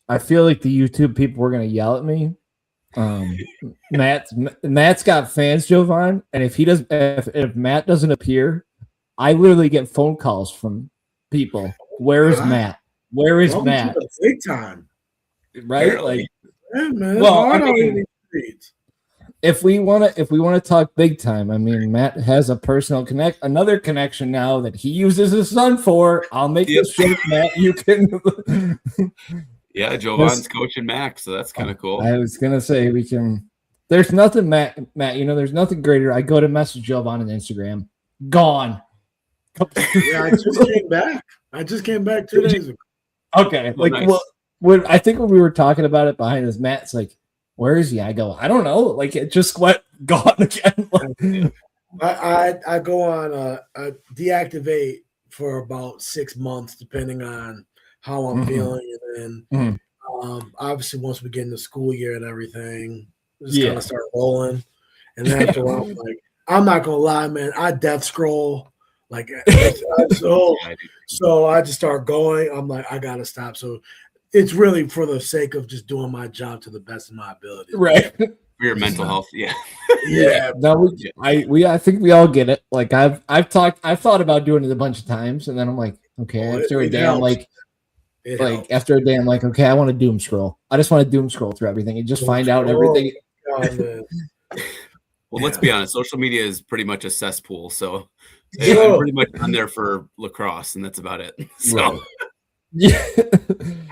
I feel like the YouTube people were gonna yell at me. Um, Matt's got fans, Jovan, and if Matt doesn't appear, I literally get phone calls from people. Where is Huh? Matt? Where is Welcome to Matt? the big time. Right? Apparently. Like, Yeah, man. It's well, hard I out in mean, these streets. if we wanna talk big time, I mean, Matt has a personal another connection now that he uses his son for. I'll make Yep. this joke, Matt. You can. Yeah, Jovan's coaching Max, so that's kind of cool. I was gonna say we can. There's nothing, Matt. There's nothing greater. I go to message Jovan on Instagram. Gone. Yeah, I just came back 2 days ago. Okay, Oh, like nice. when I think when we were talking about it behind us, Matt's like, "Where is he?" I go, "I don't know." Like it just went gone again. I go on a deactivate for about 6 months, depending on how I'm feeling, and then obviously once we get in the school year and everything, just kind of start rolling. And then after a while, I'm not gonna lie, man, I death scroll. Like so I just start going. I'm like, I gotta stop. So it's really for the sake of just doing my job to the best of my ability. Right. For your mental health, Yeah. No, I think we all get it. Like I've thought about doing it a bunch of times, and then I'm like, okay, after a day, I'm like, after a day, I'm like, okay, I want to doom scroll. I just want to doom scroll through everything and just find out everything. Well, let's be honest. Social media is pretty much a cesspool. So I'm pretty much on there for lacrosse, and that's about it. So, right. Yeah.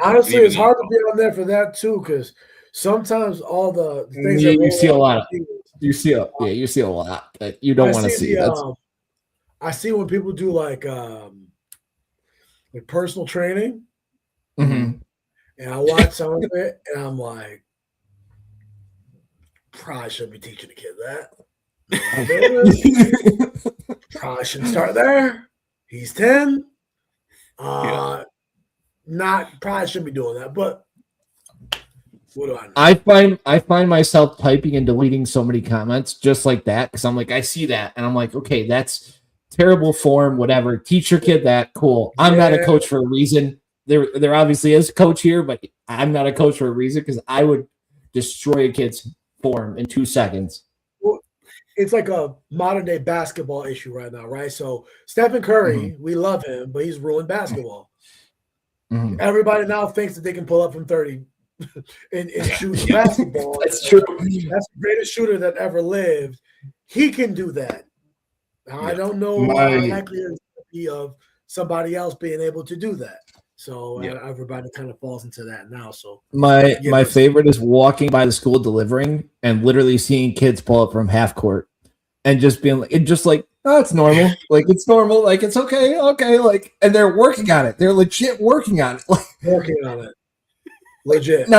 Honestly, it's hard to be on there for that too, because sometimes all the things you see a lot of you see a lot that you don't want to see. I see when people do like personal training, and I watch some of it, and I'm like, probably shouldn't be teaching a kid that. Probably shouldn't start there. He's 10. Probably shouldn't be doing that, but what do I know? I find myself typing and deleting so many comments just like that because I'm like, I see that and I'm like, okay, that's terrible form, whatever. Teach your kid that, cool. I'm not a coach for a reason. There obviously is a coach here, but I'm not a coach for a reason because I would destroy a kid's form in 2 seconds. Well, it's like a modern day basketball issue right now, right? So Stephen Curry, we love him, but he's ruined basketball. Everybody now thinks that they can pull up from 30 and shoot basketball. That's true. That's the greatest shooter that ever lived. He can do that. Now, I don't know how likely it is to be of somebody else being able to do that. So everybody kind of falls into that now. So my favorite is walking by the school delivering and literally seeing kids pull up from half court and just being like, oh, it's normal. Like it's normal. Like it's okay. Like, and they're working on it. They're legit working on it. Working on it. Legit.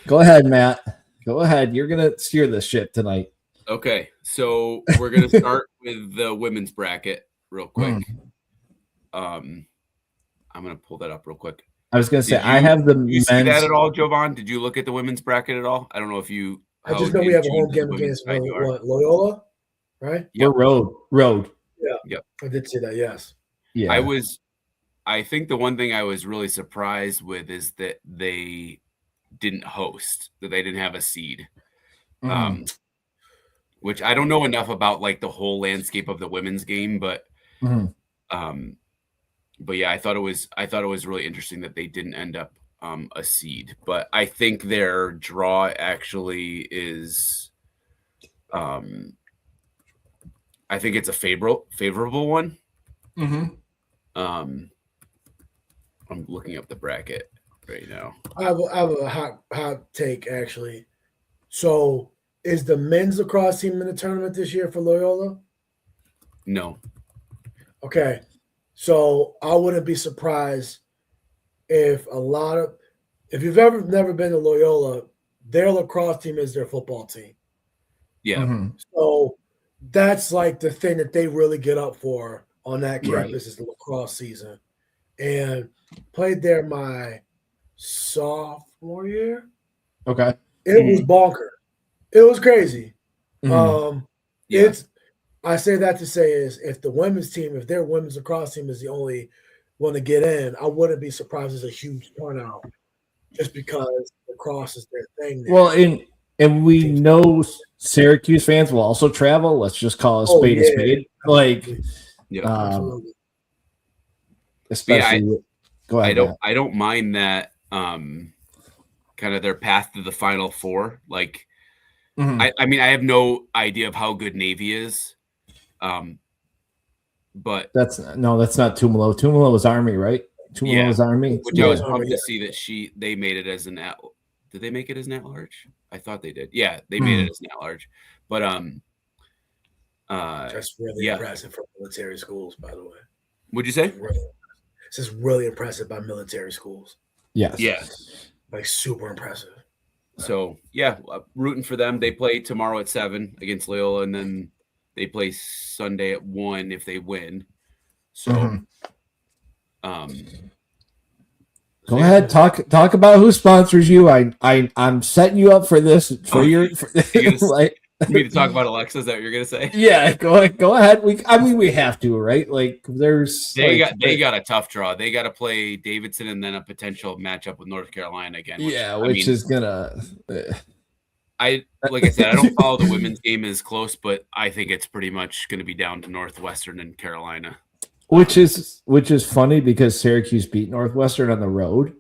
Go ahead, Matt. Go ahead. You're gonna steer this shit tonight. Okay, so we're gonna start with the women's bracket real quick. I'm gonna pull that up real quick. I was gonna say I have the. You see that at all, Jovan? Did you look at the women's bracket at all? I don't know if you. I just know we have a home game against Loyola, right? Yep. Road. Yeah. Yep. I did see that. Yes. Yeah. I think the one thing I was really surprised with is that they didn't host, that they didn't have a seed. Which I don't know enough about like the whole landscape of the women's game, but yeah, I thought it was really interesting that they didn't end up a seed. But I think their draw actually is, I think it's a favorable one. I'm looking up the bracket right now. I have a hot take actually. So, is the men's lacrosse team in the tournament this year for Loyola? No. Okay. So I wouldn't be surprised if you've never been to Loyola, their lacrosse team is their football team. Yeah. So that's like the thing that they really get up for on that campus is the lacrosse season. And played there my sophomore year. Okay. It was bonkers. It was crazy. I say that to say is if their women's lacrosse team is the only want to get in, I wouldn't be surprised there's a huge turnout just because lacrosse is their thing now. Well, and we know Syracuse fans will also travel. Let's just call a spade a spade. Like, Absolutely. especially. Go ahead. I don't mind that. Kind of their path to the Final Four. Like, I mean, I have no idea of how good Navy is. But that's not Tumalo. Tumalo was Army, right? Tumalo was Army. Which I was pumped to see that they made it as an at. Did they make it as an at-large? I thought they did. Yeah, they made it as an at-large. But that's really impressive for military schools, by the way. What'd you say? This is really impressive by military schools. Yes. Yeah. Like super impressive. So yeah, rooting for them. They play tomorrow at 7 against Loyola, and then they play Sunday at 1 if they win. So, go ahead, talk about who sponsors you. I'm setting you up for this for your. Like, me to talk about Alexa? Is that what you're gonna say? Yeah, go ahead. We have to, right? Like, they got a tough draw. They got to play Davidson and then a potential matchup with North Carolina again. Which is gonna. Like I said, I don't follow the women's game as close, but I think it's pretty much going to be down to Northwestern and Carolina. Which is funny because Syracuse beat Northwestern on the road.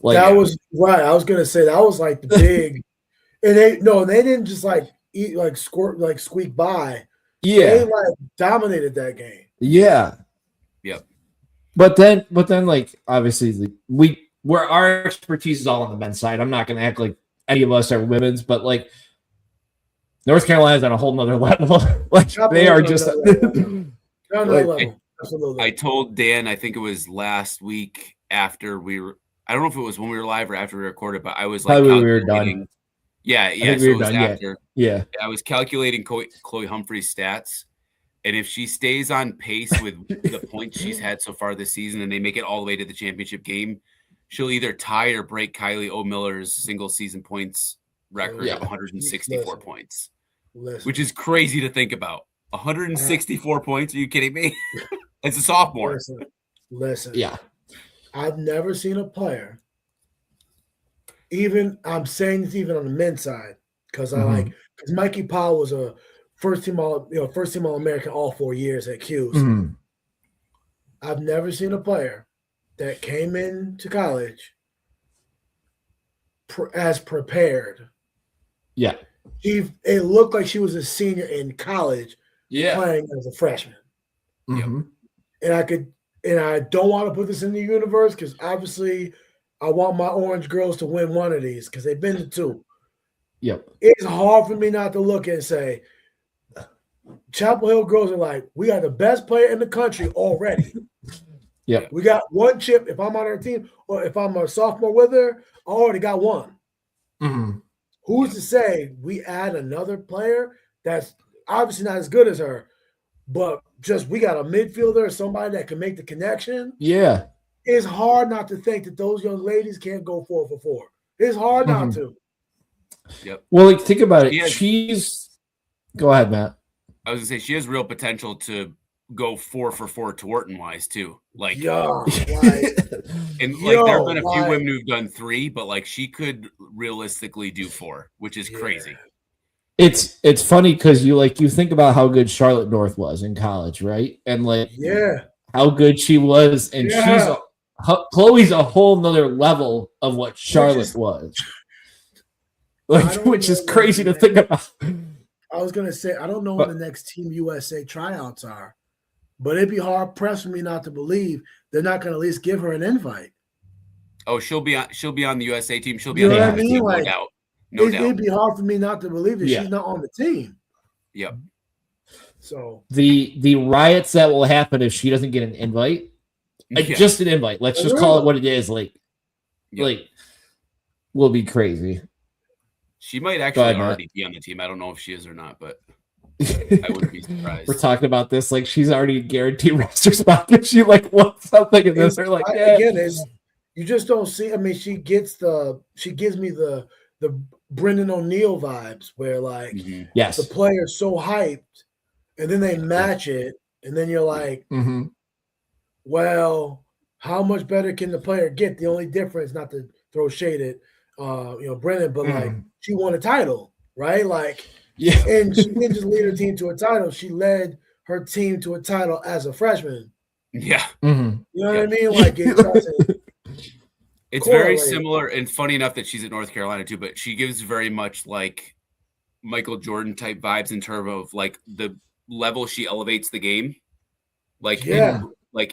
Like, that was right. I was going to say that was like the big, and they didn't just like squeak by. Yeah, they like dominated that game. Yeah. Yep. But then like obviously where our expertise is all on the men's side. I'm not going to act like any of us are women's, but like North Carolina's on a whole nother level. Like they are just level. Absolutely. I told Dan, I think it was last week after I don't know if it was when we were live or after we recorded, but I was like, we were done. Yeah. So it was after. Yeah. I was calculating Chloe Humphrey's stats. And if she stays on pace with the points she's had so far this season and they make it all the way to the championship game, she'll either tie or break Kylie O. Miller's single season points record of 164 points, which is crazy to think about. 164 points? Are you kidding me? As a sophomore. Listen. Yeah. I've never seen a player, I'm saying this even on the men's side, because because Mikey Powell was a first team All-American all 4 years at Q's. I've never seen a player that came into college as prepared. Yeah. It looked like she was a senior in college playing as a freshman. Mm-hmm. And I don't want to put this in the universe because obviously I want my Orange girls to win one of these because they've been to 2. Yep. It's hard for me not to look and say, Chapel Hill girls are like, we got the best player in the country already. Yep. We got one chip. If I'm on her team or if I'm a sophomore with her, I already got one. Mm-hmm. Who's to say we add another player that's obviously not as good as her, but just we got a midfielder, somebody that can make the connection. Yeah. It's hard not to think that those young ladies can't go 4 for 4. It's hard not to. Yep. Well, like think about it. Go ahead, Matt. I was gonna say she has real potential to go 4 for 4 Twarton wise too. Like, there have been a few women who've done 3, but like she could realistically do 4, which is crazy. It's funny because you think about how good Charlotte North was in college, right? And how good she was, and Chloe's a whole nother level of what Charlotte was. Which is crazy to think about. I was gonna say I don't know when the next Team USA tryouts are, but it'd be hard pressed for me not to believe they're not gonna at least give her an invite. Oh, she'll be on the USA team. She'll be on the USA team, no doubt. No doubt. It'd be hard for me not to believe that she's not on the team. Yep. So the riots that will happen if she doesn't get an invite, just an invite. Let's just call it what it is. Will be crazy. She might actually already be on the team. I don't know if she is or not, but I wouldn't be surprised. We're talking about this like she's already guaranteed roster spot. If she wants something in this, or again, you just don't see. I mean, she gives me the Brendan O'Neill vibes where the player's so hyped, and then they match it, and then you're like, well, how much better can the player get? The only difference, not to throw shade at Brennan, but like she won a title, right? Like, Yeah. and she didn't just lead her team to a title; she led her team to a title as a freshman. Yeah. Mm-hmm. You know what I mean? Like it doesn't. It's very similar and funny enough that she's at North Carolina too, but she gives very much like Michael Jordan type vibes in terms of like the level she elevates the game. Like, yeah,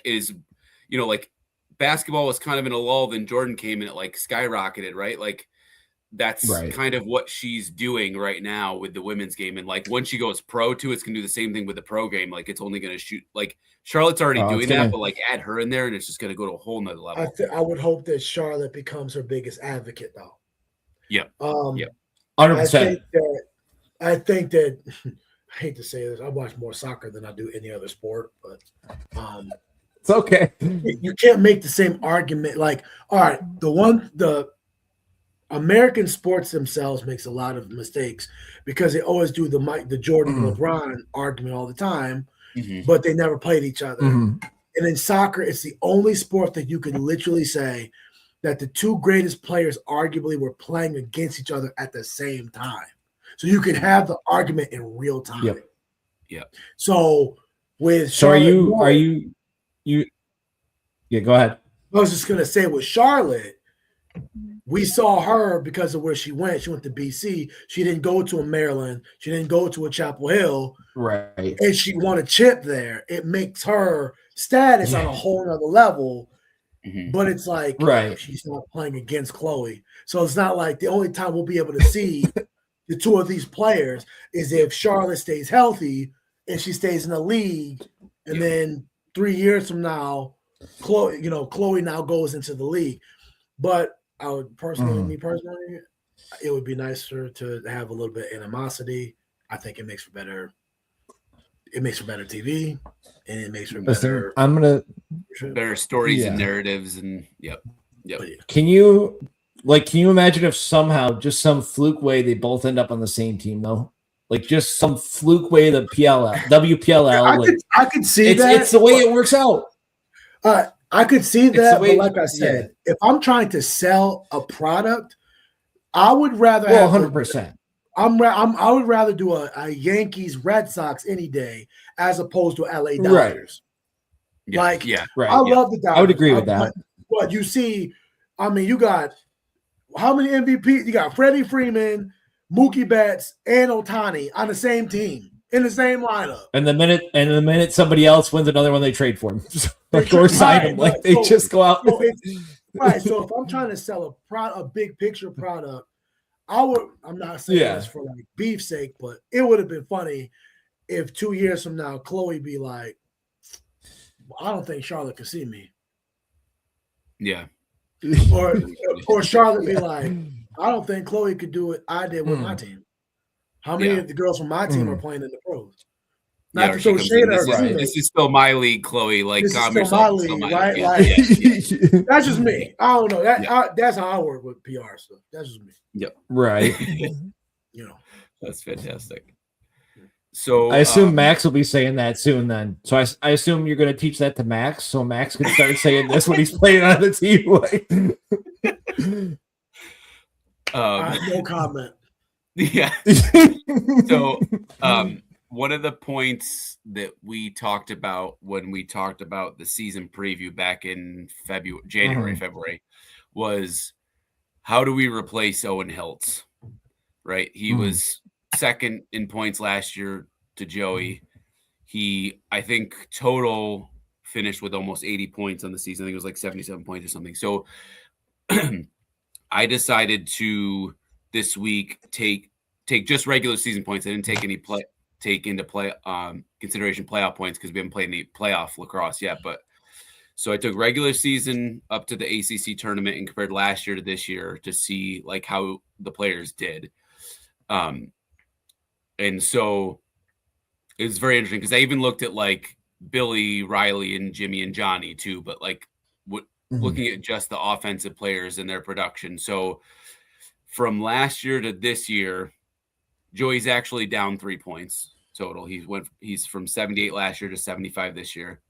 is, like basketball was kind of in a lull, then Jordan came and it like skyrocketed, right? Like that's kind of what she's doing right now with the women's game. And like when she goes pro too, it's gonna do the same thing with the pro game. Like it's only gonna shoot, like Charlotte's already doing that, but like add her in there and it's just gonna go to a whole nother level. I would hope that Charlotte becomes her biggest advocate though. Yep. 100%. I think that I hate to say this, I watch more soccer than I do any other sport, but it's okay. You can't make the same argument. Like, all right, the American sports themselves makes a lot of mistakes because they always do the Jordan LeBron argument all the time, but they never played each other. And in soccer, it's the only sport that you can literally say that the two greatest players arguably were playing against each other at the same time. So you can have the argument in real time. Yep. So with Charlotte, are you yeah, go ahead. I was just gonna say with Charlotte, we saw her because of where she went. She went to BC. She didn't go to a Maryland. She didn't go to a Chapel Hill. Right. And she won a chip there. It makes her status on a whole nother level. But it's like she's not playing against Chloe. So it's not like the only time we'll be able to see the two of these players is if Charlotte stays healthy and she stays in the league. And then 3 years from now, Chloe now goes into the league. But I would personally, it would be nicer to have a little bit of animosity. I think it makes for better TV, and it makes for better. Better stories and narratives, and yep. Can you imagine if somehow just some fluke way they both end up on the same team though? Like just some fluke way the WPLL. I could see that. It's the way it works out. I could see that, but like I said, if I'm trying to sell a product, I would rather 100%. I would rather do a Yankees Red Sox any day as opposed to LA Dodgers. Right. I love the Dodgers. I would agree with that. But you see, I mean, you got how many MVPs? You got Freddie Freeman, Mookie Betts, and Ohtani on the same team in the same lineup. And the minute somebody else wins another one, they trade for him. Or sign him. Like they just go out. So if I'm trying to sell a big picture product, I'm not saying this for like beef's sake, but it would have been funny if 2 years from now, Chloe be like, I don't think Charlotte could see me. Yeah. Or Charlotte be like, I don't think Chloe could do what I did with my team. How many of the girls from my team are playing in the pros? Not to throw shade at her. This is still my league, Chloe. Like, this is still my league, right? That's just me. I don't know. That's how I work with PR stuff. That's just me. Yep. Right. That's fantastic. So I assume Max will be saying that soon then. So I assume you're going to teach that to Max so Max can start saying this when he's playing on the team. No comment. Yeah. So one of the points that we talked about when we talked about the season preview back in February, was how do we replace Owen Hiltz? Right. He was second in points last year to Joey. He, I think, total finished with almost 80 points on the season. I think it was like 77 points or something. So I decided to this week take just regular season points. I didn't take any consideration playoff points because we haven't played any playoff lacrosse yet. But so I took regular season up to the ACC tournament and compared last year to this year to see like how the players did. And so it was very interesting because I even looked at like Billy, Riley, and Jimmy and Johnny too, but like looking at just the offensive players and their production. So from last year to this year, Joey's actually down 3 points total. He's from 78 last year to 75 this year.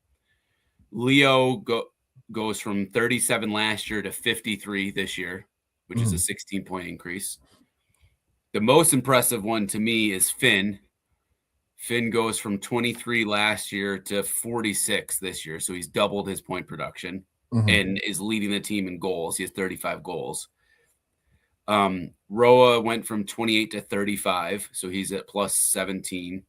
Leo goes from 37 last year to 53 this year, which is a 16-point increase. The most impressive one to me is Finn. Finn goes from 23 last year to 46 this year. So he's doubled his point production and is leading the team in goals. He has 35 goals. Roa went from 28 to 35. So he's at plus 17.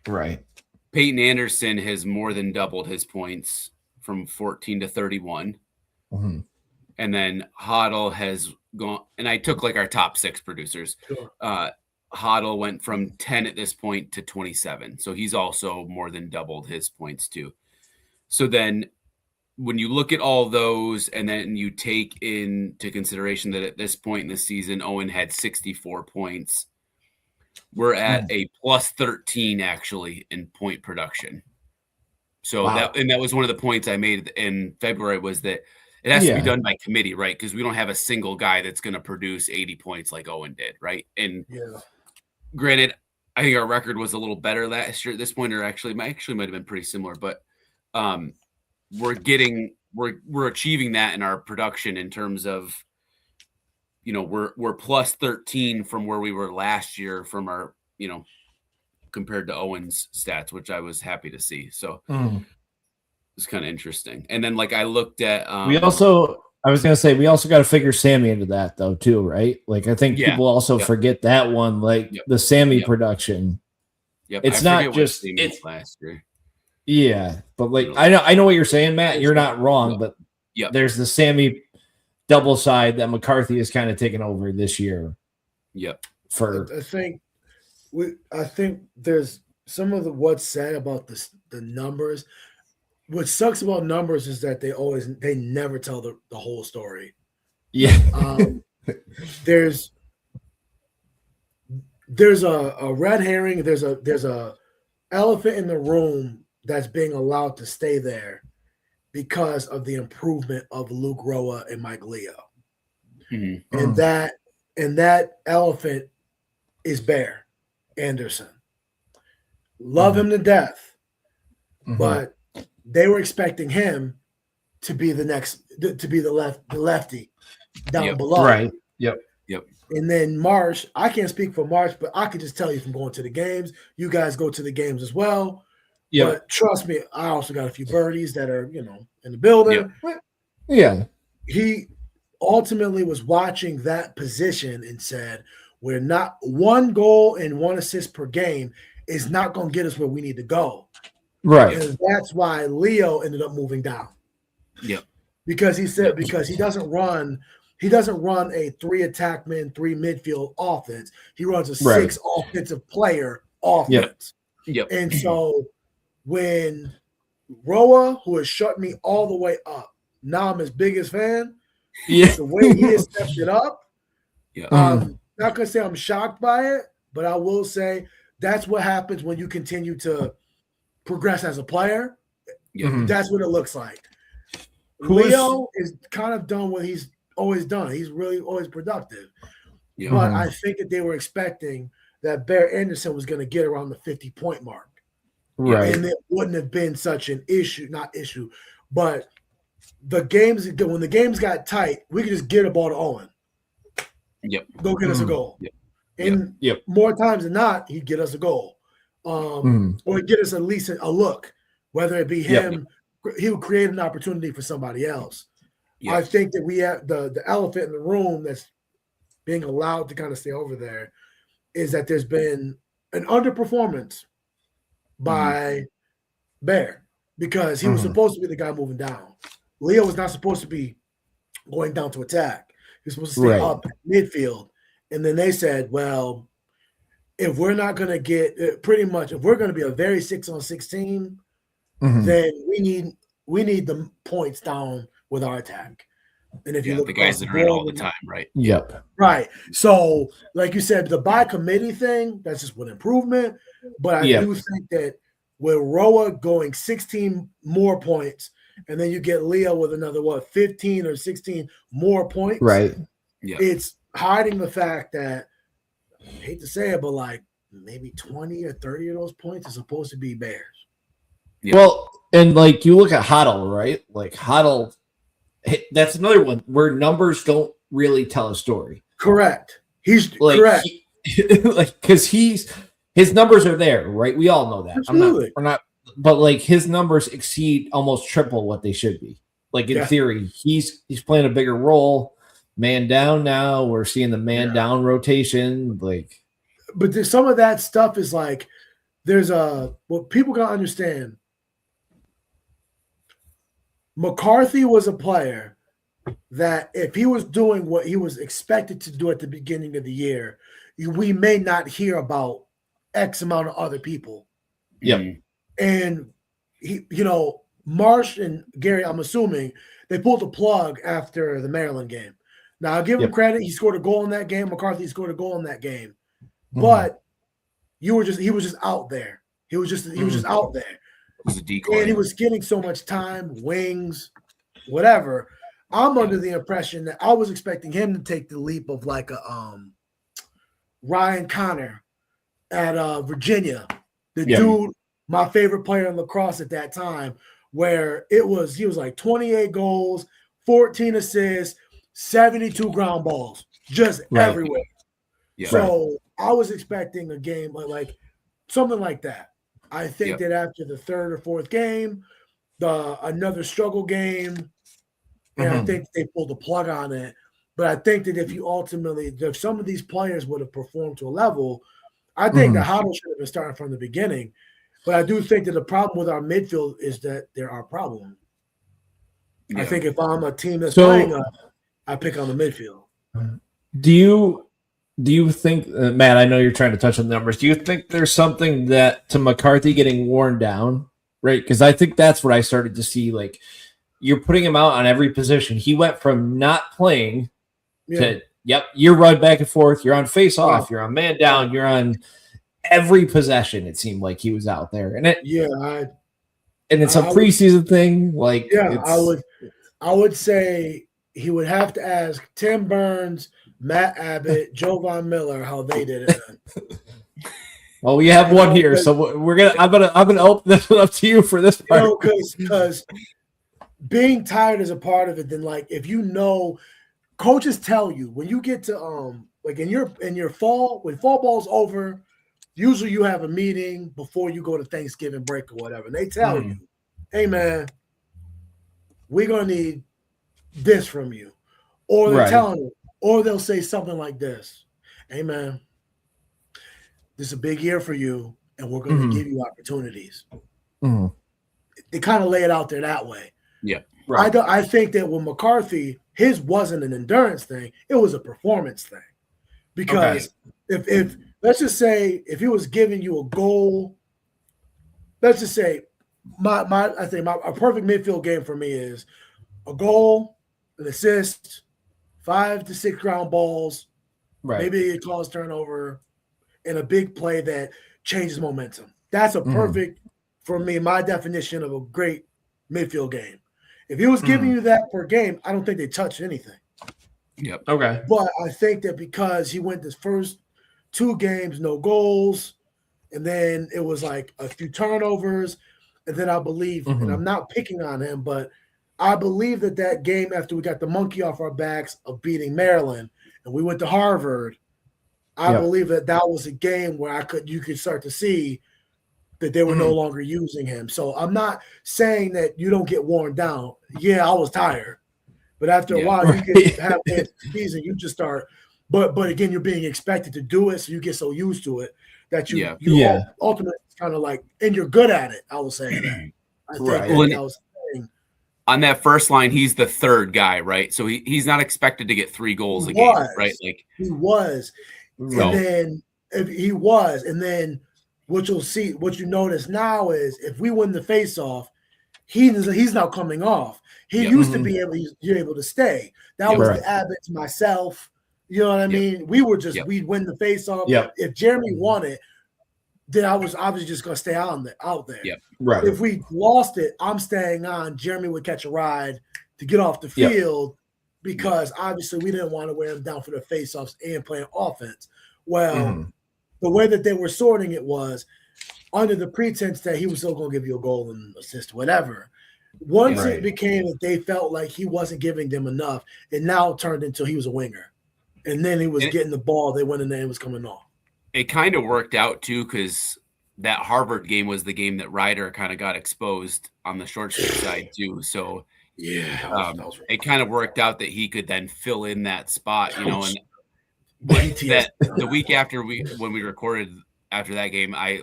Right. Peyton Anderson has more than doubled his points from 14 to 31. And then Hoddle has gone, and I took like our top 6 producers. Sure. Hoddle went from 10 at this point to 27. So he's also more than doubled his points too. So then when you look at all those and then you take into consideration that at this point in the season, Owen had 64 points, we're at a plus 13 actually in point production. So that was one of the points I made in February, was that it has to be done by committee, right? Because we don't have a single guy that's going to produce 80 points like Owen did, right? And granted, I think our record was a little better last year at this point, or actually might have been pretty similar, but we're achieving that in our production in terms of, we're plus 13 from where we were last year from our, compared to Owen's stats, which I was happy to see. So it's kind of interesting. And then like I looked at I was gonna say we also got to figure Sammy into that though too, right? Like I think people also forget that one, like the Sammy production. It's not just last year. Yeah, but like I know what you're saying, Matt. You're not wrong, but there's the Sammy double side that McCarthy is kind of taking over this year. I think there's some of what's said about the numbers. What sucks about numbers is that they never tell the whole story. Yeah. There's a red herring. There's a elephant in the room that's being allowed to stay there because of the improvement of Luke Roa and Mike Leo. And that elephant is Bear Anderson. Love him to death, but they were expecting him to be the lefty down below. Right. And then Marsh, I can't speak for Marsh, but I can just tell you from going to the games. You guys go to the games as well. But trust me, I also got a few birdies that are, in the building. Yeah. He ultimately was watching that position and said, we're not, 1 goal and 1 assist per game is not going to get us where we need to go. Right. And that's why Leo ended up moving down. Because he said, because he doesn't run a 3 attackman, 3 midfield offense. He runs a 6 offensive player offense. And so when Roa, who has shut me all the way up, now I'm his biggest fan. The way he has stepped it up. Not gonna say I'm shocked by it, but I will say that's what happens when you continue to progress as a player. That's what it looks like. Leo is kind of done what he's always done. He's really always productive. But I think that they were expecting that Bear Anderson was going to get around the 50-point mark. Right. And it wouldn't have been such an issue, but the games, when the games got tight, we could just get a ball to Owen. Go get us a goal. And more times than not, he'd get us a goal. Or he'd get us at least a look, whether it be him, he would create an opportunity for somebody else. I think that we have the elephant in the room that's being allowed to kind of stay over there is that there's been an underperformance by Bear because he was supposed to be the guy moving down. Leo was not supposed to be going down to attack. He was supposed to stay up midfield. And then they said, well, if we're not going to get if we're going to be a very 6-on-6 team, then we need the points down with our attack. And if you look the guys that are in all the time, right? Right. So, like you said, the by committee thing, that's just one improvement. But I do think that with Roa going 16 more points, and then you get Leo with another 15 or 16 more points. Right. It's hiding the fact that I hate to say it, but like maybe 20 or 30 of those points are supposed to be Bears. Well, and like you look at Hoddle, right? Like Hoddle That's another one where numbers don't really tell a story. Correct. He's like, correct. Because his numbers are there, right? We all know that. Absolutely. We're not, but like his numbers exceed almost triple what they should be. Like in theory, he's playing a bigger role. Man down now. We're seeing the man down rotation. Like, but some of that stuff is like there's what people gotta understand. McCarthy was a player that if he was doing what he was expected to do at the beginning of the year, we may not hear about X amount of other people. Yep. And he, Marsh and Gary, I'm assuming they pulled the plug after the Maryland game. Now I'll give him credit. He scored a goal in that game. McCarthy scored a goal in that game. But he was just out there. He was just out there. It was a decoy. And he was getting so much time, wings, whatever. I'm under the impression that I was expecting him to take the leap of like a Ryan Connor at Virginia. The dude, my favorite player in lacrosse at that time, where he was like 28 goals, 14 assists, 72 ground balls, just everywhere. Yeah. So I was expecting a game like something like that. I think that after the third or fourth game, another struggle game, and I think they pulled the plug on it. But I think that if some of these players would have performed to a level, I think the Hotto should have been starting from the beginning. But I do think that the problem with our midfield is that there are problems. Yeah. I think if I'm a team that's playing up, I pick on the midfield. Do you think, Matt, I know you're trying to touch on the numbers. Do you think there's something that to McCarthy getting worn down, right? Because I think that's what I started to see. Like, you're putting him out on every position. He went from not playing to, you're right back and forth. You're on face off. You're on man down. You're on every possession. It seemed like he was out there. And it's a preseason thing. Like, I would say he would have to ask Tim Burns, Matt Abbott, Jovan Miller how they did it. Well, we have one here, so I'm gonna open this up to you for this part. Because being tired is a part of it. Then, like, if coaches tell you when you get to like in your fall, when fall ball's over, usually you have a meeting before you go to Thanksgiving break or whatever, and they tell you, "Hey, man, we're gonna need this from you," or they're telling you. Or they'll say something like this: "Hey, man, this is a big year for you, and we're going to give you opportunities." They kind of lay it out there that way. Yeah, right. I think that with McCarthy, his wasn't an endurance thing; it was a performance thing. Because if let's just say if he was giving you a goal, let's just say I think a perfect midfield game for me is a goal, an assist, 5 to 6 ground balls, maybe a cause turnover, and a big play that changes momentum. That's a perfect, for me, my definition of a great midfield game. If he was giving you that per game, I don't think they touched anything. Yep. Okay. But I think that because he went his first 2 games, no goals, and then it was like a few turnovers, and then I believe, and I'm not picking on him, but I believe that game after we got the monkey off our backs of beating Maryland and we went to Harvard, I believe that was a game where you could start to see that they were no longer using him. So I'm not saying that you don't get worn down. Yeah, I was tired. But after a while, you get have that season, you just start. But again, you're being expected to do it, so you get so used to it that you ultimately kind of like, and you're good at it. I will say that. I think that was on that first line, he's the third guy, right? So he's not expected to get 3 goals a game, right? Like he was, and then what you notice now is if we win the face-off, he's now coming off. He used to be able to stay. That was the Abbott's, myself. You know what I mean? We were just we'd win the face-off. If Jeremy won it, then I was obviously just going to stay out there. Yep. Right. If we lost it, I'm staying on. Jeremy would catch a ride to get off the field because obviously we didn't want to wear him down for the faceoffs and playing offense. Well, the way that they were sorting it was under the pretense that he was still going to give you a goal and assist, whatever. Once it became that they felt like he wasn't giving them enough, it now turned into he was a winger. And then he was getting the ball. They went in there and it was coming off. It kind of worked out, too, because that Harvard game was the game that Ryder kind of got exposed on the short stick side, too. So, it kind of worked out that he could then fill in that spot, you know. And that the week after when we recorded after that game, I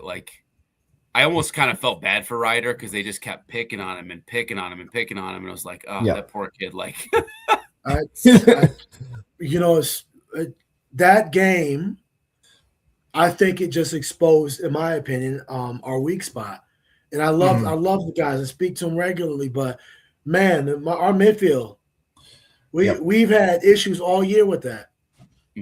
almost kind of felt bad for Ryder because they just kept picking on him and picking on him and picking on him. And I was like, oh, that poor kid. Like, that game, I think it just exposed, in my opinion, our weak spot. And I love the guys. I speak to them regularly, but man, our midfield, we've had issues all year with that.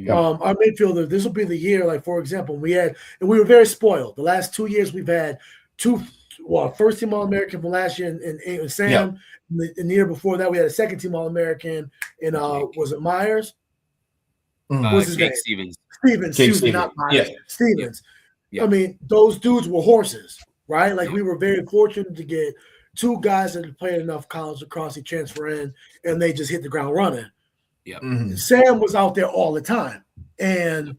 Our midfielder, this will be the year, like, for example, we were very spoiled. The last 2 years we've had first team All-American from last year and Sam. And the year before that we had a second team All-American in was it Myers? What's his name? Stevens. Stevens, not Myers. Stevens. I mean, those dudes were horses, right? Like we were very fortunate to get two guys that had played enough college lacrosse, transfer in, and they just hit the ground running. Sam was out there all the time, and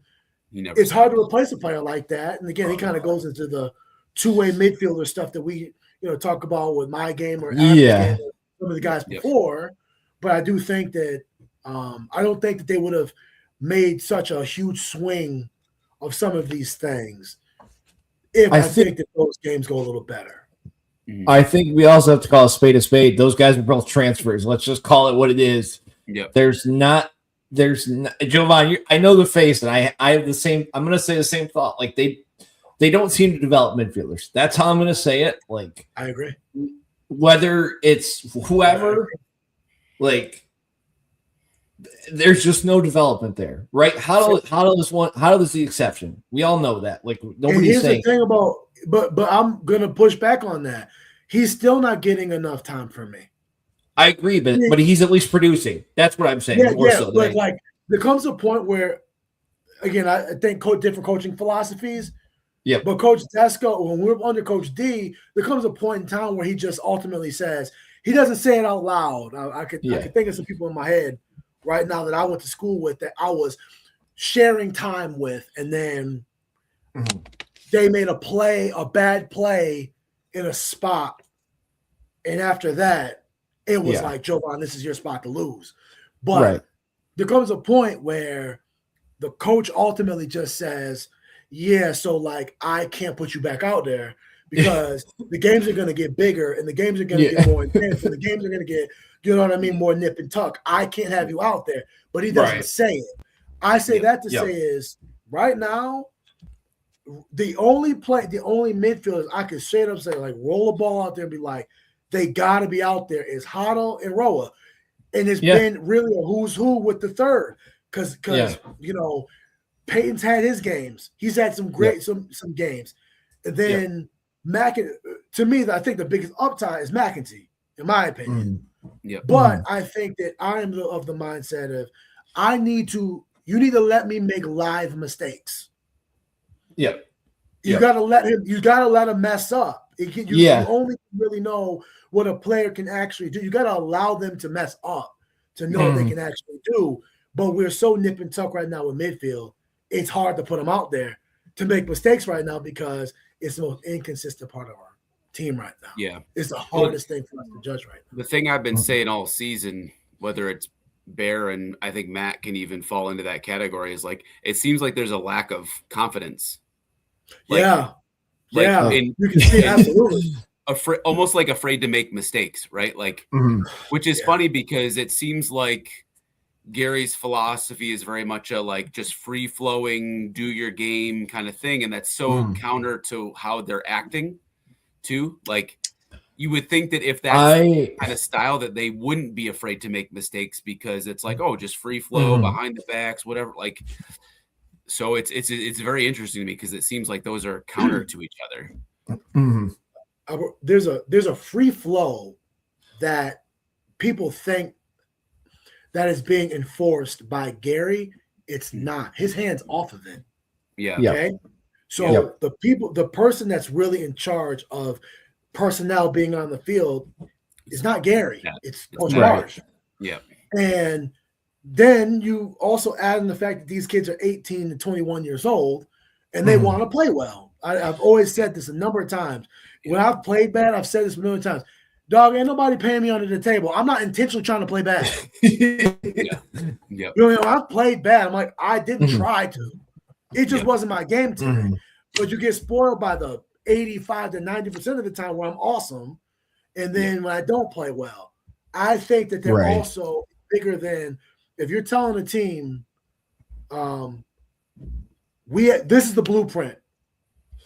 it's hard to replace a player like that. And again, he kind of goes into the two-way midfielder stuff that we talk about with my game or some of the guys before. But I do think that I don't think that they would have made such a huge swing of some of these things if I think that those games go a little better. I think we also have to call a spade a spade. Those guys were both transfers. Let's just call it what it is. There's not Jovan, I know the face, and I have the same. I'm going to say the same thought. Like they don't seem to develop midfielders. That's how I'm going to say it. Like I agree. Whether it's whoever, like there's just no development there, right? How does the exception? We all know that. Like nobody's saying. The thing about, but I'm going to push back on that. He's still not getting enough time for me. I agree, but he's at least producing. That's what I'm saying. But like there comes a point where, again, I think different coaching philosophies. Yeah. But Coach Desco, when we're under Coach D, there comes a point in time where he just ultimately says, he doesn't say it out loud. I could think of some people in my head right now that I went to school with that I was sharing time with, and then they made a bad play in a spot, and after that, it was like, Jovan, this is your spot to lose. But there comes a point where the coach ultimately just says, so like I can't put you back out there because the games are going to get bigger and the games are going to get more intense and the games are going to get, more nip and tuck. I can't have you out there. But he doesn't say it. I say that to say is right now, the only midfielders I could straight up say, like, roll a ball out there and be like, they got to be out there is Hotto and Roa. And it's been really a who's who with the third because Peyton's had his games. He's had some great some games. And then to me, I think the biggest upside is McEntee, in my opinion. But I think that I am of the mindset of you need to let me make live mistakes. You gotta let him mess up. You only really know what a player can actually do. You gotta allow them to mess up to know what they can actually do. But we're so nip and tuck right now with midfield, it's hard to put them out there to make mistakes right now because it's the most inconsistent part of our team right now. It's the hardest thing for us to judge right now. The thing I've been saying all season, whether it's Bear and I think Matt can even fall into that category, is like it seems like there's a lack of confidence. You can see absolutely. Almost like afraid to make mistakes, right? Like, which is funny because it seems like Gary's philosophy is very much a like just free flowing, do your game kind of thing, and that's so counter to how they're acting, too. Like, you would think that if that's the kind of style that they wouldn't be afraid to make mistakes because it's like, oh, just free flow behind the backs, whatever. Like, so it's very interesting to me because it seems like those are counter to each other. There's a free flow that people think that is being enforced by Gary. It's not. His hand's off of it. Okay. So the person that's really in charge of personnel being on the field It's not Gary. Yeah. It's Coach Right. Marsh. Yeah. And then you also add in the fact that these kids are 18 to 21 years old and they want to play well. I've always said this a number of times. When I've played bad, I've said this a million times. Dog, ain't nobody paying me under the table. I'm not intentionally trying to play bad. Yeah. You know, I've played bad. I'm like, I didn't try to. It just wasn't my game today. But you get spoiled by the 85 to 90% of the time where I'm awesome. And then when I don't play well, I think that they're also bigger than if you're telling a team, this is the blueprint.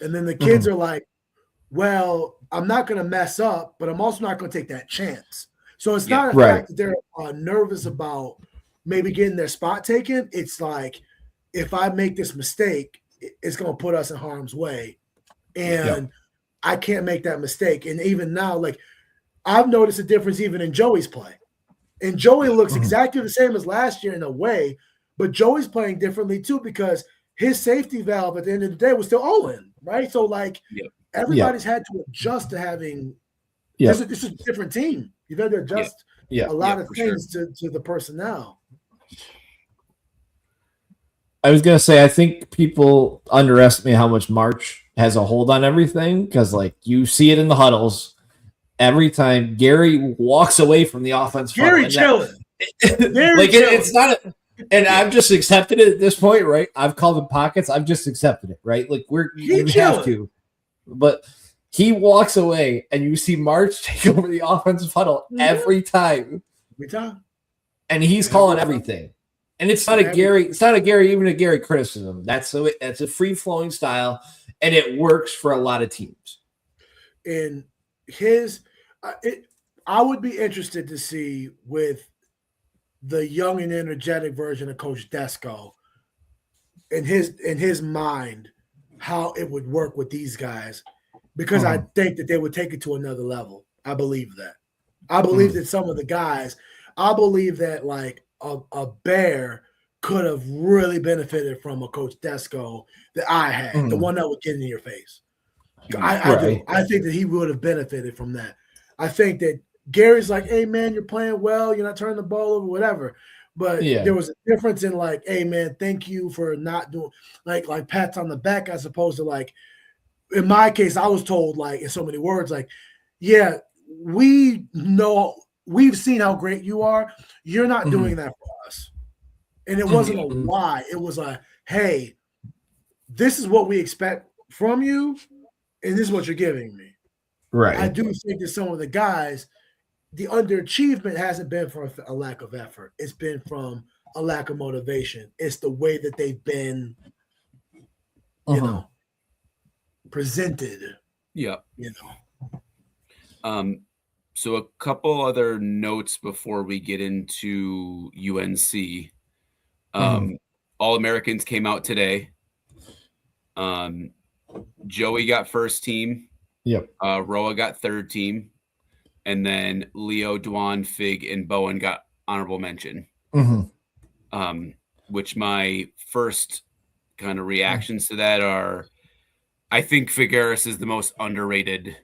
And then the kids are like, well, I'm not going to mess up, but I'm also not going to take that chance. So it's not a fact that they're nervous about maybe getting their spot taken. It's like, if I make this mistake, it's going to put us in harm's way. And I can't make that mistake. And even now, like, I've noticed a difference even in Joey's play. And Joey looks exactly the same as last year in a way, but Joey's playing differently too because his safety valve at the end of the day was still Owen, right? So, like, everybody's had to adjust to having this is a different team. You've had to adjust a lot of things to the personnel. I was gonna say, I think people underestimate how much March has a hold on everything because, like, you see it in the huddles every time Gary walks away from the offense. Gary chilling, it's not. And I've just accepted it at this point, right? I've called them pockets. I've just accepted it, right? Like you have to, but he walks away, and you see March take over the offensive huddle every time, and he's calling everything. And it's not a Gary. It's not a Gary, even a Gary criticism. That's a free flowing style, and it works for a lot of teams. And I would be interested to see with the young and energetic version of Coach Desko in his mind how it would work with these guys, because I think that they would take it to another level. I believe that. I believe that some of the guys. I believe that like a Bear could have really benefited from a Coach Desko that I had, the one that would get in your face. I do. I think that he would have benefited from that. I think that Gary's like, hey, man, you're playing well. You're not turning the ball over, whatever. But there was a difference in like, hey, man, thank you for not doing like pats on the back as opposed to like, in my case, I was told like in so many words, like, yeah, we know we've seen how great you are. You're not doing that for us. And it wasn't a why. It was a, hey, this is what we expect from you, and this is what you're giving me. Right. I do think that some of the guys, the underachievement hasn't been from a lack of effort. It's been from a lack of motivation. It's the way that they've been, you know, presented. Yeah. You know. So a couple other notes before we get into UNC. All-Americans came out today. Joey got first team. Yep. Roa got third team. And then Leo, Dwan, Fig, and Bowen got honorable mention. Which my first kind of reactions to that are, I think Figueres is the most underrated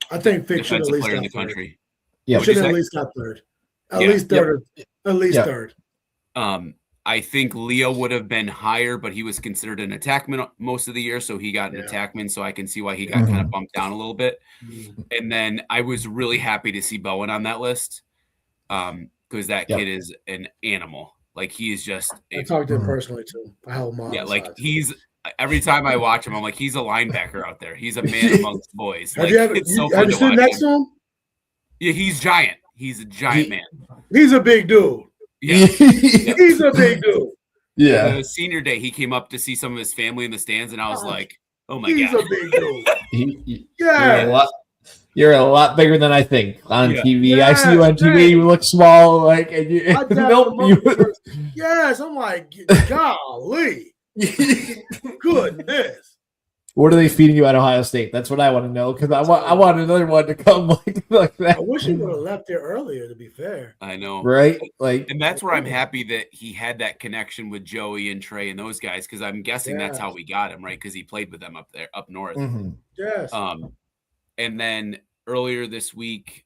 defensive player in the country. Yeah, should have at least got third. At least third. At least third. I think Leo would have been higher, but he was considered an attackman most of the year, so he got an attackman, so I can see why he got kind of bumped down a little bit. And then I was really happy to see Bowen on that list because that kid is an animal. Like, he is just I talked to him personally, too. He's – every time I watch him, I'm like, he's a linebacker out there. He's a man amongst boys. Have you stood next to him? Yeah, he's giant. He's a giant man. He's a big dude. Yeah. He's a big dude. Yeah. Senior day, he came up to see some of his family in the stands, and I was like, oh, my God. He's a big dude. You're a lot bigger than I think on TV. I see you on TV. You look small. Like, and yes, I'm like, golly. Goodness. What are they feeding you at Ohio State? That's what I want to know, because I want another one to come like that. I wish he would have left there earlier, to be fair. I know. Right? And that's where I'm happy that he had that connection with Joey and Trey and those guys, because I'm guessing that's how we got him, right? Because he played with them up north. Yes. And then earlier this week,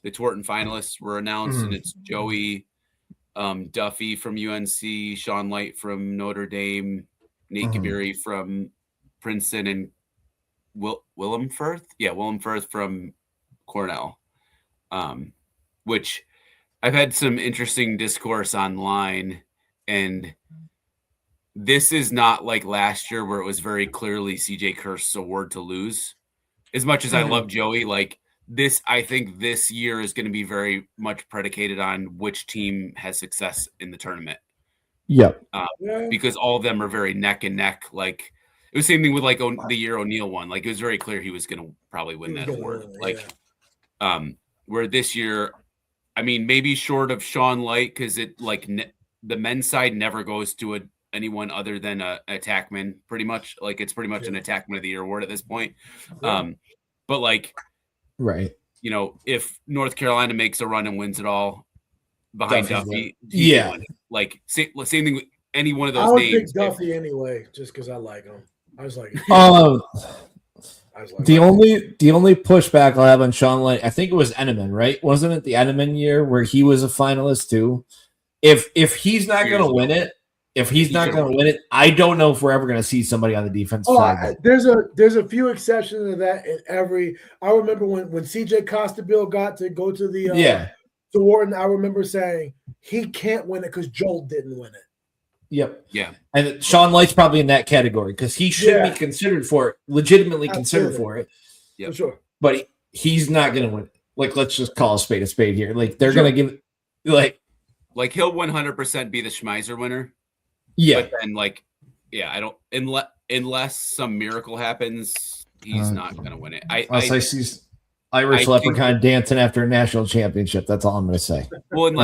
the Twerton finalists were announced, and it's Joey Duffy from UNC, Sean Light from Notre Dame, Nate Kabiri from Princeton, and Willem Firth from Cornell, which I've had some interesting discourse online, and this is not like last year where it was very clearly CJ Kirst's award to lose. As much as I love Joey, like this, I think this year is going to be very much predicated on which team has success in the tournament. Yep. Because all of them are very neck and neck. Like it was the same thing with like the year O'Neal won. Like it was very clear he was going to probably win that award. Where this year, I mean, maybe short of Sean Light, because it like the men's side never goes to anyone other than a attackman. Pretty much, like it's pretty much an attackman of the year award at this point. But like, right, you know, if North Carolina makes a run and wins it all behind Duffy, like same thing with any one of those names. I would pick Duffy anyway, just because I like him. I was like, the only pushback I'll have on Sean Light, I think it was Enneman, right? Wasn't it the Enneman year where he was a finalist too? If he's not going to win it, I don't know if we're ever going to see somebody on the defense side. There's a few exceptions to that in every. I remember when CJ Costabile got to go to the to Wharton. I remember saying he can't win it because Joel didn't win it. Yep. Yeah. And Sean Light's probably in that category because he should be considered for it, legitimately considered for it. Yeah, for sure. But he's not going to win it. Like, let's just call a spade here. Like, they're going to give, like he'll 100% be the Schmeiser winner. Yeah. But then, I don't, unless some miracle happens, he's not going to win it. I see Irish leprechaun dancing after a national championship. That's all I'm going to say. Well, and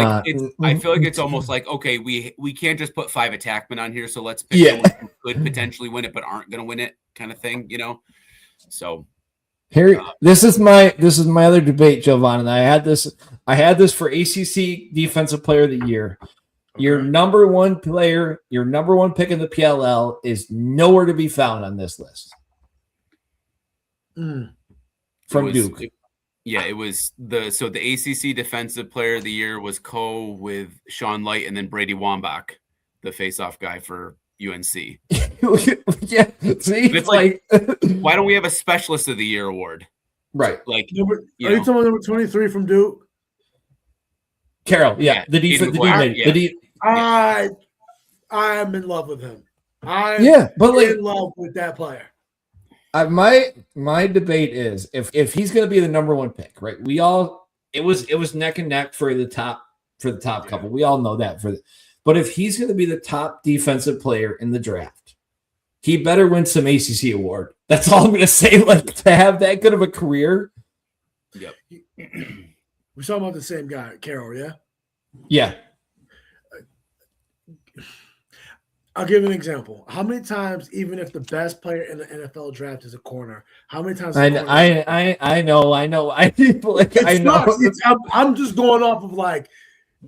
I feel like it's almost like, okay, we can't just put 5 attackmen on here, so let's pick someone who could potentially win it but aren't going to win it, kind of thing, you know. So here, this is my other debate, Jovan, and I had this for ACC Defensive Player of the Year. Okay. Your number one player, your number one pick in the PLL is nowhere to be found on this list. From Duke. It was the ACC Defensive Player of the Year was with Sean Light and then Brady Wambach, the face-off guy for UNC. See, it's like why don't we have a Specialist of the Year award? Right. Like, are you talking about number 23 from Duke? Carroll, the defense. I'm in love with him. I'm in love with that player. My debate is if he's going to be the number one pick, right? It was neck and neck for the top couple. We all know that but if he's going to be the top defensive player in the draft, he better win some ACC award. That's all I'm going to say. Like, to have that good of a career. Yep. We're talking about the same guy, Carroll, yeah? Yeah. I'll give you an example. How many times, even if the best player in the NFL draft is a corner, how many times? I know. I'm just going off of like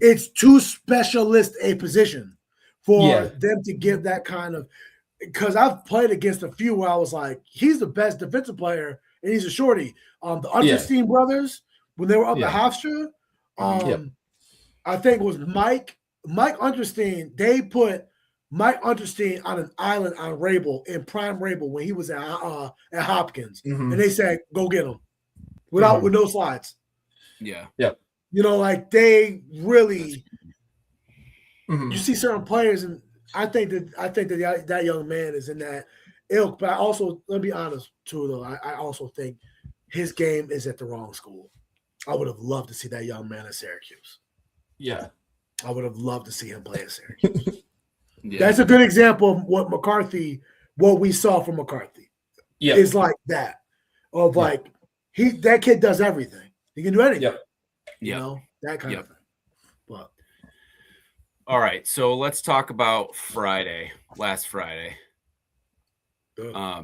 it's too specialist a position for them to give that kind of. Because I've played against a few where I was like, he's the best defensive player and he's a shorty. The Unterstein brothers, when they were up at Hofstra, I think it was Mike Unterstein. They put Mike Unterstein on an island on Rabel, in prime Rabel, when he was at Hopkins. And they said, go get him with no slides. Yeah. Yep. You know, like they really you see certain players, and I think that young man is in that ilk. But I also, let me be honest too, though, I also think his game is at the wrong school. I would have loved to see that young man at Syracuse. Yeah. I would have loved to see him play at Syracuse. That's a good example of what we saw from McCarthy. Yeah. It's like that. Of like that kid does everything. He can do anything. Yeah. You know, that kind of thing. But all right, so let's talk about last Friday. I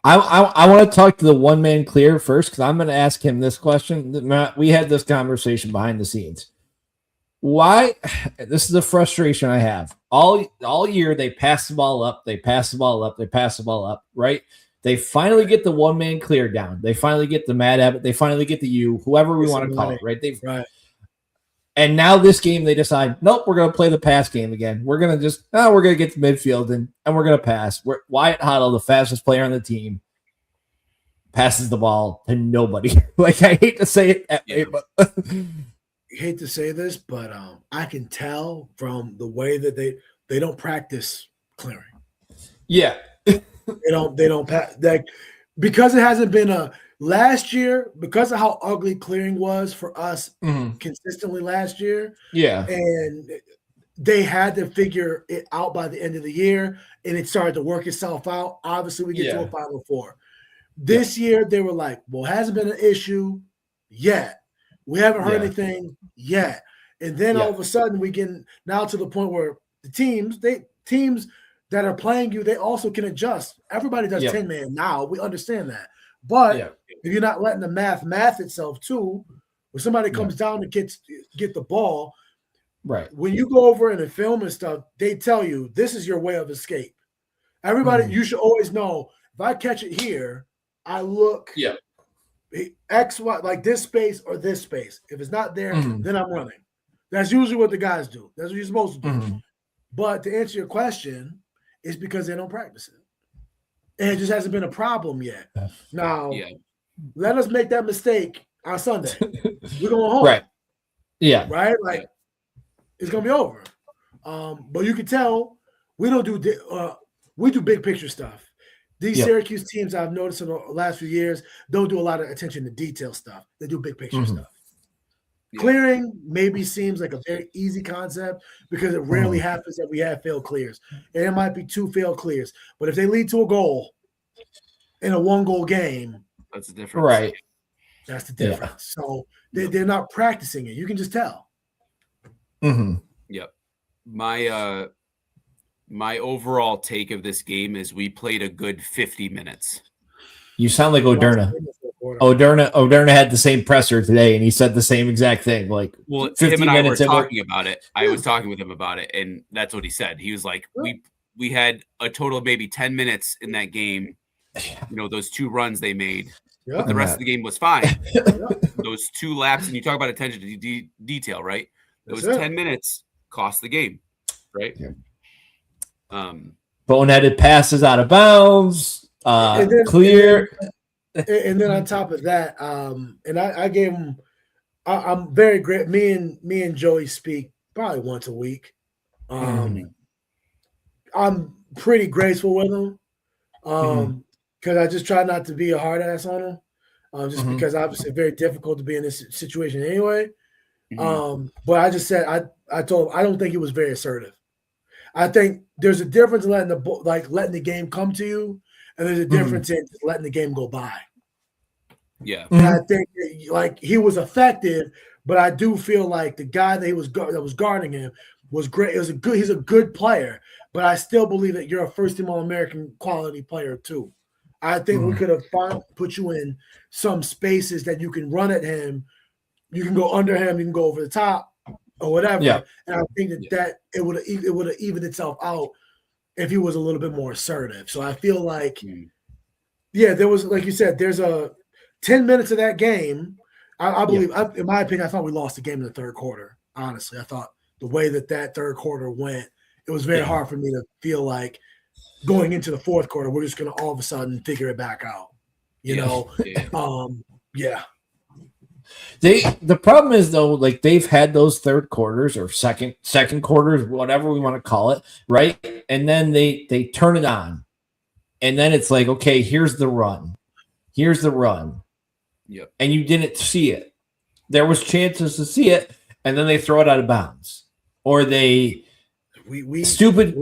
want to talk to the one man clear first, because I'm going to ask him this question. Matt, we had this conversation behind the scenes. Why? This is a frustration I have. All year they pass the ball up, right? They finally get the one-man clear down. They finally get the Matt Abbott. They finally get the U, whoever we want to call it, right? Right. And now this game, they decide, nope, we're going to play the pass game again. We're going to we're going to get to midfield and we're going to pass. Wyatt Hoddle, the fastest player on the team, passes the ball to nobody. Like, I hate to say it, but hate to say this, but I can tell from the way that they don't practice clearing. Yeah. They don't pass, like, because it hasn't been last year, because of how ugly clearing was for us consistently last year. Yeah. And they had to figure it out by the end of the year, and it started to work itself out. Obviously, we get to a Final Four. This year, they were like, well, it hasn't been an issue yet. We haven't heard anything yet. And then all of a sudden, we get now to the point where the teams that are playing you, they also can adjust. Everybody does 10-man now. We understand that. But if you're not letting the math itself too, when somebody comes down to get the ball, right? When you go over in the film and stuff, they tell you this is your way of escape. Everybody, you should always know, if I catch it here, I look X, Y, like this space or this space. If it's not there, then I'm running. That's usually what the guys do. That's what you're supposed to do. But to answer your question, it's because they don't practice it. And it just hasn't been a problem yet. Now, let us make that mistake on Sunday. We're going home. Right. Yeah. Right? Like, it's going to be over. But you can tell we don't do we do big picture stuff. These Syracuse teams, I've noticed in the last few years, don't do a lot of attention to detail stuff. They do big picture stuff. Clearing maybe seems like a very easy concept because it rarely happens that we have failed clears. And it might be 2 failed clears. But if they lead to a goal in a 1-goal game, that's the difference. Right. That's the difference. So they're not practicing it. You can just tell. Yep. My overall take of this game is we played a good 50 minutes. You sound like O'Derna. O'Derna had the same presser today, and he said the same exact thing. Like, well, 50 him and I were talking about it. I was talking with him about it, and that's what he said. He was like, we had a total of maybe 10 minutes in that game. You know, those 2 runs they made, but the rest of the game was fine. Those 2 laps, and you talk about attention to detail, right? Those 10 minutes cost the game, right? Boneheaded passes out of bounds. Clear. And then on top of that, and I gave him. I'm very great. Me and Joey speak probably once a week. I'm pretty graceful with him, because I just try not to be a hard ass on him, just because obviously it's very difficult to be in this situation anyway. But I just said I told him I don't think he was very assertive. I think there's a difference in letting the game come to you, and there's a difference in letting the game go by. Yeah, and I think like he was effective, but I do feel like the guy that was guarding him was great. He's a good player, but I still believe that you're a first-team All-American quality player too. I think we could have put you in some spaces that you can run at him. You can go under him. You can go over the top or whatever. Yeah. And I think that it would have evened itself out if he was a little bit more assertive. So I feel like, there was, like you said, there's a 10 minutes of that game. I believe, in my opinion, I thought we lost the game in the third quarter. Honestly, I thought the way that third quarter went, it was very hard for me to feel like going into the fourth quarter, we're just going to all of a sudden figure it back out. You know? The problem is though, like they've had those third quarters or second quarters, whatever we want to call it, right? And then they turn it on, and then it's like, okay, here's the run. Yep. And you didn't see it. There was chances to see it, and then they throw it out of bounds, or they stupid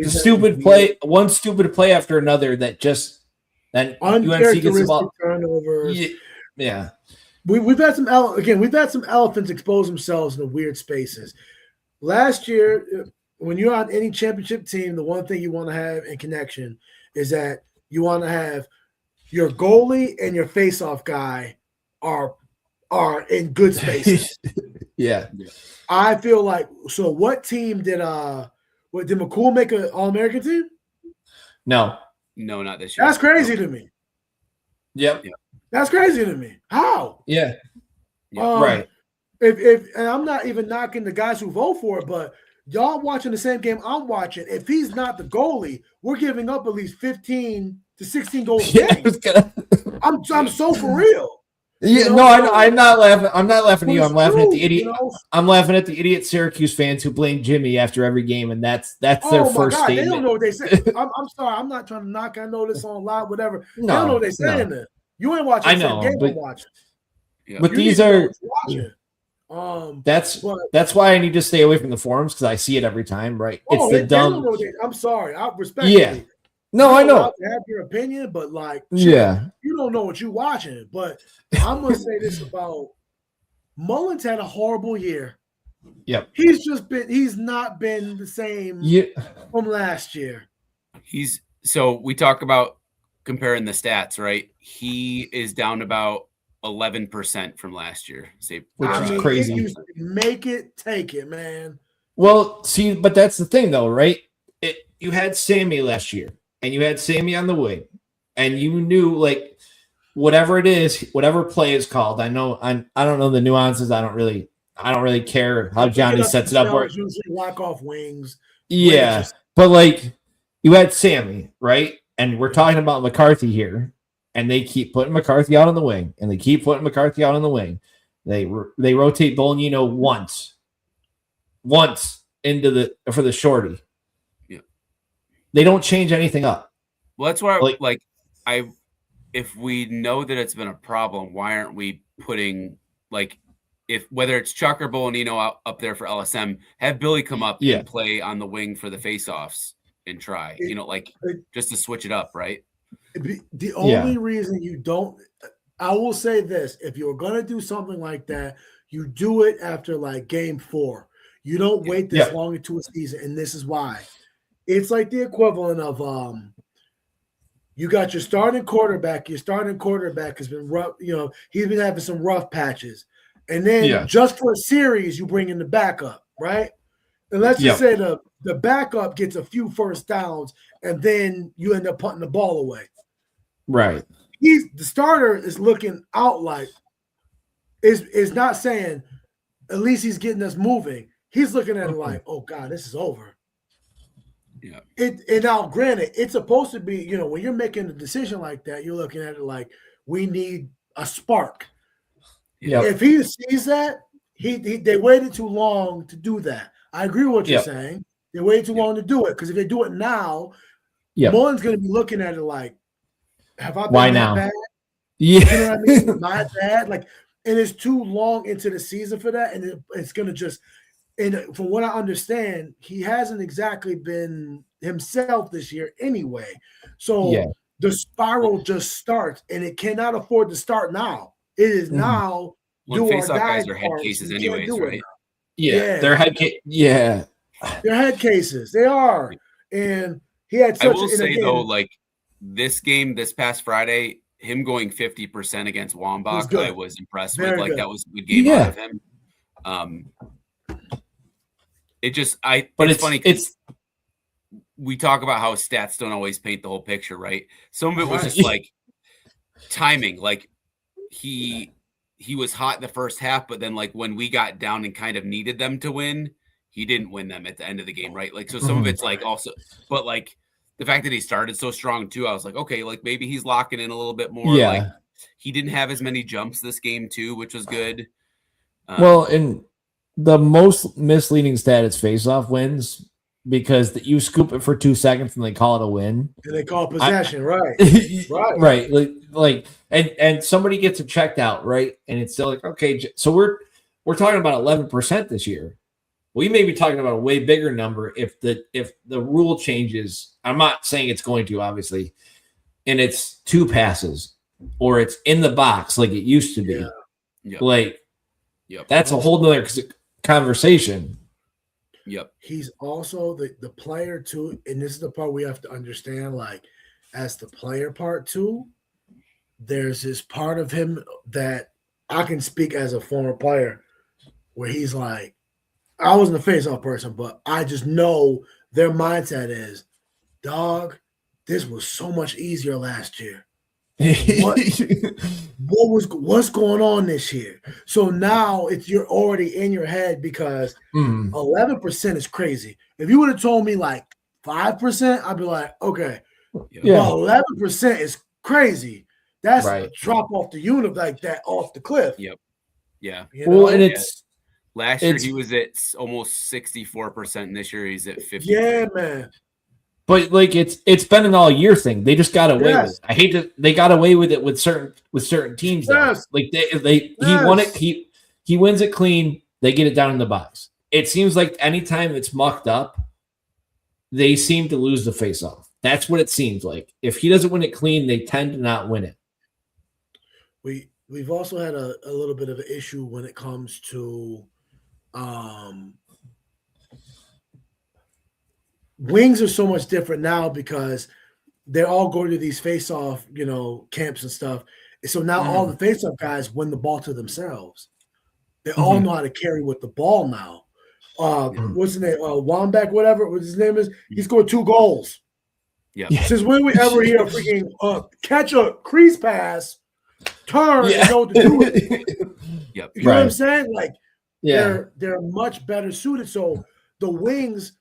play after another that UNC gets the ball. Turnovers. Yeah. We've had some elephants expose themselves in the weird spaces. Last year, when you're on any championship team, the one thing you want to have in connection is that you want to have your goalie and your faceoff guy are in good spaces. Yeah. I feel like, so what team did McCool make an All-American team? No, not this year. That's crazy to me. Yep. That's crazy to me. How? Yeah. Yeah. Right. If and I'm not even knocking the guys who vote for it, but y'all watching the same game I'm watching. If he's not the goalie, we're giving up at least 15 to 16 goals a game. I'm so for real. Yeah, no, I'm not laughing. I'm not laughing at you. I'm laughing at the idiot. I'm laughing at the idiot Syracuse fans who blame Jimmy after every game, and that's their first statement. They don't know what they say. I'm sorry. I'm not trying to knock. I know this on live, whatever. No, they don't know what they're saying. There, you ain't watching the same game I'm watching. But these are. That's why I need to stay away from the forums because I see it every time. Right? It's the dumb. I'm sorry. I respect. Yeah. No, I know. To have your opinion, but you don't know what you're watching. But I'm gonna say this about Mullins had a horrible year. Yep. He's not been the same from last year. So we talk about comparing the stats, right? He is down about 11% from last year. Which is crazy. It used to make it, take it, man. Well, see, but that's the thing, though, right? You had Sammy last year, and you had Sammy on the wing, and you knew whatever it is, whatever play is called. I don't know the nuances. I don't really care how Johnny sets it up. Usually lock off wings. Yeah, but you had Sammy, right? And we're talking about McCarthy here. And they keep putting McCarthy out on the wing, and they keep putting McCarthy out on the wing. They rotate Bolañino once for the shorty. Yeah, they don't change anything up. Well, that's why if we know that it's been a problem, why aren't we putting whether it's Chuck or Bolañino up there for LSM, have Billy come up and play on the wing for the faceoffs and try, just to switch it up, right? The only reason you don't, I will say this: if you're gonna do something like that, you do it after game 4. You don't wait this long into a season, and this is why. It's like the equivalent of you got your starting quarterback. Your starting quarterback has been rough. He's been having some rough patches, and then just for a series, you bring in the backup, right? And let's just say the backup gets a few first downs, and then you end up punting the ball away. Right. The starter is looking out is not saying at least he's getting us moving. He's looking at it oh God, this is over. Yeah. And now granted, it's supposed to be, when you're making a decision like that, you're looking at it we need a spark. Yeah. If he sees that, they waited too long to do that. I agree with what you're saying. They waited too long to do it because if they do it now, Mullen's going to be looking at it have I been why that now? bad? Yeah. You know what I mean? My bad. And it's too long into the season for that. And it's going to just, and from what I understand, he hasn't exactly been himself this year anyway. So the spiral just starts, and it cannot afford to start now. It is now. Well, face-off guys are head cases anyways, right? Yeah. They're head cases. Yeah. They're head cases. They are. And he had such I will say, though, this game this past Friday, him going 50% against Wambach, I was impressed with. That was a good game out of him. It's funny because we talk about how stats don't always paint the whole picture, right? Some of it was just timing. He was hot in the first half, but then when we got down and kind of needed them to win, he didn't win them at the end of the game, right? So some of it's also, but the fact that he started so strong too, I was okay, maybe he's locking in a little bit more. Yeah. He didn't have as many jumps this game too, which was good. And the most misleading stat is face-off wins because you scoop it for 2 seconds and they call it a win. And they call possession, right? Right. And somebody gets it checked out, right? And it's still okay. So we're talking about 11% this year. We may be talking about a way bigger number if the rule changes. I'm not saying it's going to, obviously, and it's 2 passes or it's in the box like it used to be. That's a whole nother conversation. Yep. He's also the player too, and this is the part we have to understand. As the player part too, there's this part of him that I can speak as a former player, where he's I wasn't a face-off person, but I just know their mindset is, dog, this was so much easier last year. what's going on this year? So now you're already in your head because 11% is crazy. If you would have told me like 5%, I'd be like, okay. Yeah. Well, 11% is crazy. That's a drop off the unit like that off the cliff. Yep. Yeah. Well, and it's last year he was at almost 64%, and this year he's at 50%. Yeah, man. But like it's been an all year thing. They just got away with it. I hate that they got away with it with certain teams. Yes. Like he won it. He wins it clean. They get it down in the box. It seems like anytime it's mucked up, they seem to lose the faceoff. That's what it seems like. If he doesn't win it clean, they tend to not win it. We've also had a little bit of an issue when it comes to wings are so much different now because they're all going to these face-off, camps and stuff. So now all the face-off guys win the ball to themselves. They all know how to carry with the ball now. What's his name? Wambach, whatever what his name is. He scored 2 goals. Yeah. Since when we ever hear a freaking catch a crease pass, turn, and know what to do with it? Yep. You know what I'm saying? Like, yeah, they're much better suited. So the wings,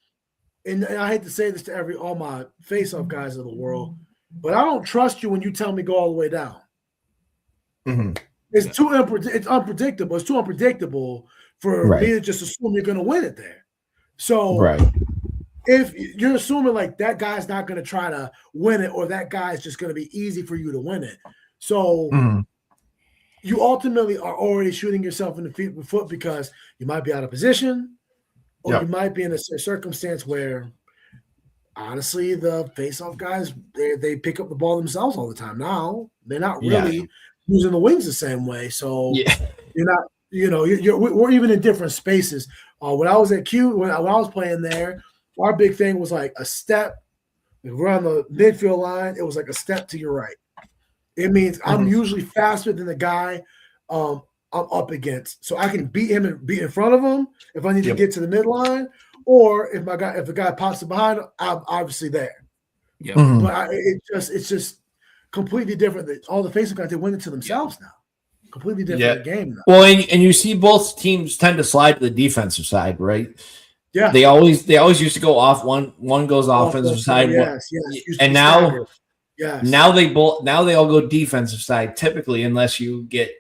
and I hate to say this to all my face-off guys of the world, but I don't trust you when you tell me go all the way down. It's it's unpredictable. It's too unpredictable for me to just assume you're going to win it there. So if you're assuming like that guy's not going to try to win it, or that guy's just going to be easy for you to win it, so you ultimately are already shooting yourself in the foot because you might be out of position, or you might be in a circumstance where, honestly, the face-off guys they pick up the ball themselves all the time. Now they're not really using the wings the same way, so you're not. We're even in different spaces. When I was at Q, when I was playing there, our big thing was like a step. If we're on the midfield line, it was like a step to your right. It means I'm usually faster than the guy I'm up against, so I can beat him and be in front of him if I need to get to the midline, or if the guy pops it behind, I'm obviously there. Yeah, but it's just completely different. All the face-off guys, they win it to themselves now. Completely different game now. Well, and you see both teams tend to slide to the defensive side, right? Yeah, they always used to go off. One goes offensive side, and now they all go defensive side typically, unless you get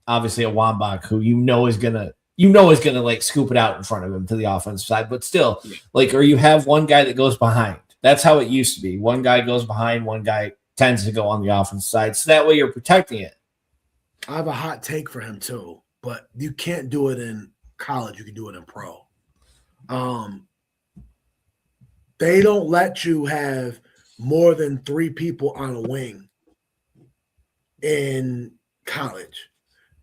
obviously a Wambach who is gonna like scoop it out in front of him to the offensive side, but still or you have one guy that goes behind. That's how it used to be. One guy goes behind, one guy tends to go on the offensive side, so that way you're protecting it. I have a hot take for him too, but you can't do it in college. You can do it in pro. They don't let you have more than 3 people on a wing in college,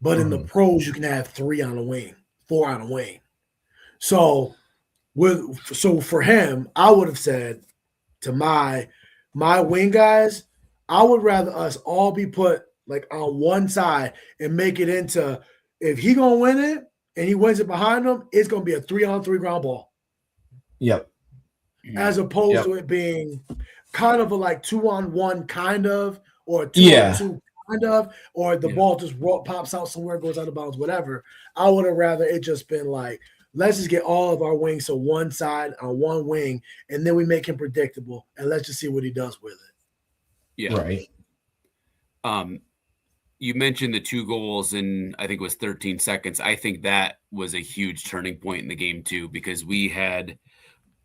but in the pros you can have 3 on a wing, 4 on a wing. So for him, I would have said to my wing guys, I would rather us all be put like on one side and make it into, if he gonna win it and he wins it behind him, it's gonna be a 3-on-3 ground ball. Yep. As opposed to it being kind of a like 2-on-1 kind of, or 2-on-2 kind of, or the ball just pops out somewhere, goes out of bounds, whatever. I would have rather it just been like, let's just get all of our wings to one side on one wing, and then we make him predictable, and let's just see what he does with it. Yeah. Right. You mentioned the 2 goals in, I think it was 13 seconds. I think that was a huge turning point in the game too, because we had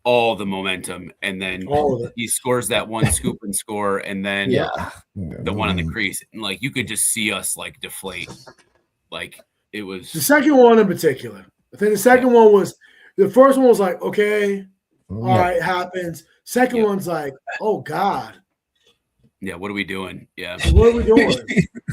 all the momentum, and then he scores that one scoop and score, and then the one on the crease, and like you could just see us like deflate. Like it was the second one in particular. I think the second one was, the first one was like, okay, all right, happens. Second one's like, oh God. Yeah, what are we doing? Yeah. What are we doing?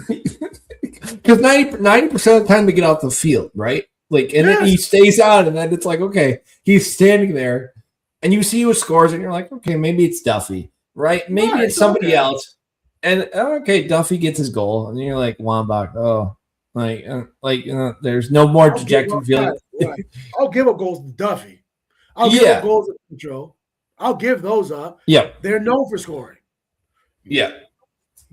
Because 90% of the time they get off the field, right? Like, and then he stays out, and then it's like, okay, he's standing there, and you see who scores, and you're like, okay, maybe it's Duffy, right? Maybe it's somebody else. And okay, Duffy gets his goal, and you're like, Wambach, there's no more dejected feeling. I'll give up goals to Duffy. I'll give up goals to Control. I'll give those up. Yeah. They're known for scoring. Yeah.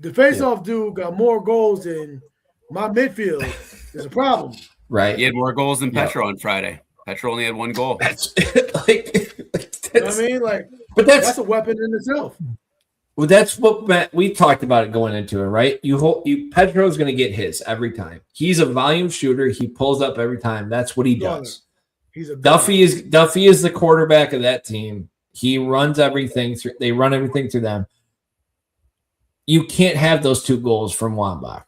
the faceoff dude got more goals than my midfield. Is a problem. Right. He had more goals than Petro on Friday. Petro only had 1 goal. That's You know what I mean? Like, but that's a weapon in itself. Well, that's what we talked about it going into it, right? Pedro's going to get his every time. He's a volume shooter. He pulls up every time. That's what he does. He's a Duffy is the quarterback of that team. He runs everything through. They run everything through them. You can't have those 2 goals from Wambach.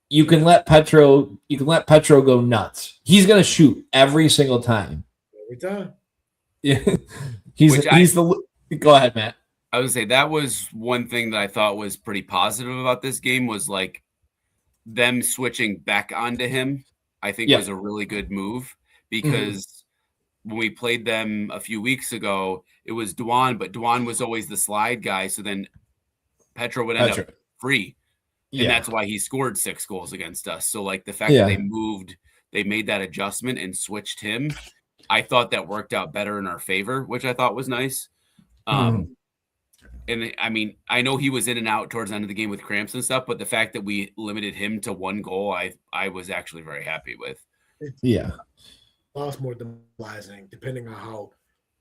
You can let Petro go nuts. He's going to shoot every single time. Every time. Yeah. Go ahead, Matt. I would say that was one thing that I thought was pretty positive about this game was like them switching back onto him. I think was a really good move because when we played them a few weeks ago, it was Dwan, but Dwan was always the slide guy. So then Petro would end up free. And that's why he scored 6 goals against us. So like the fact that they made that adjustment and switched him, I thought that worked out better in our favor, which I thought was nice. And I mean, I know he was in and out towards the end of the game with cramps and stuff, but the fact that we limited him to 1 goal, I was actually very happy with. Lots more demoralizing, depending on how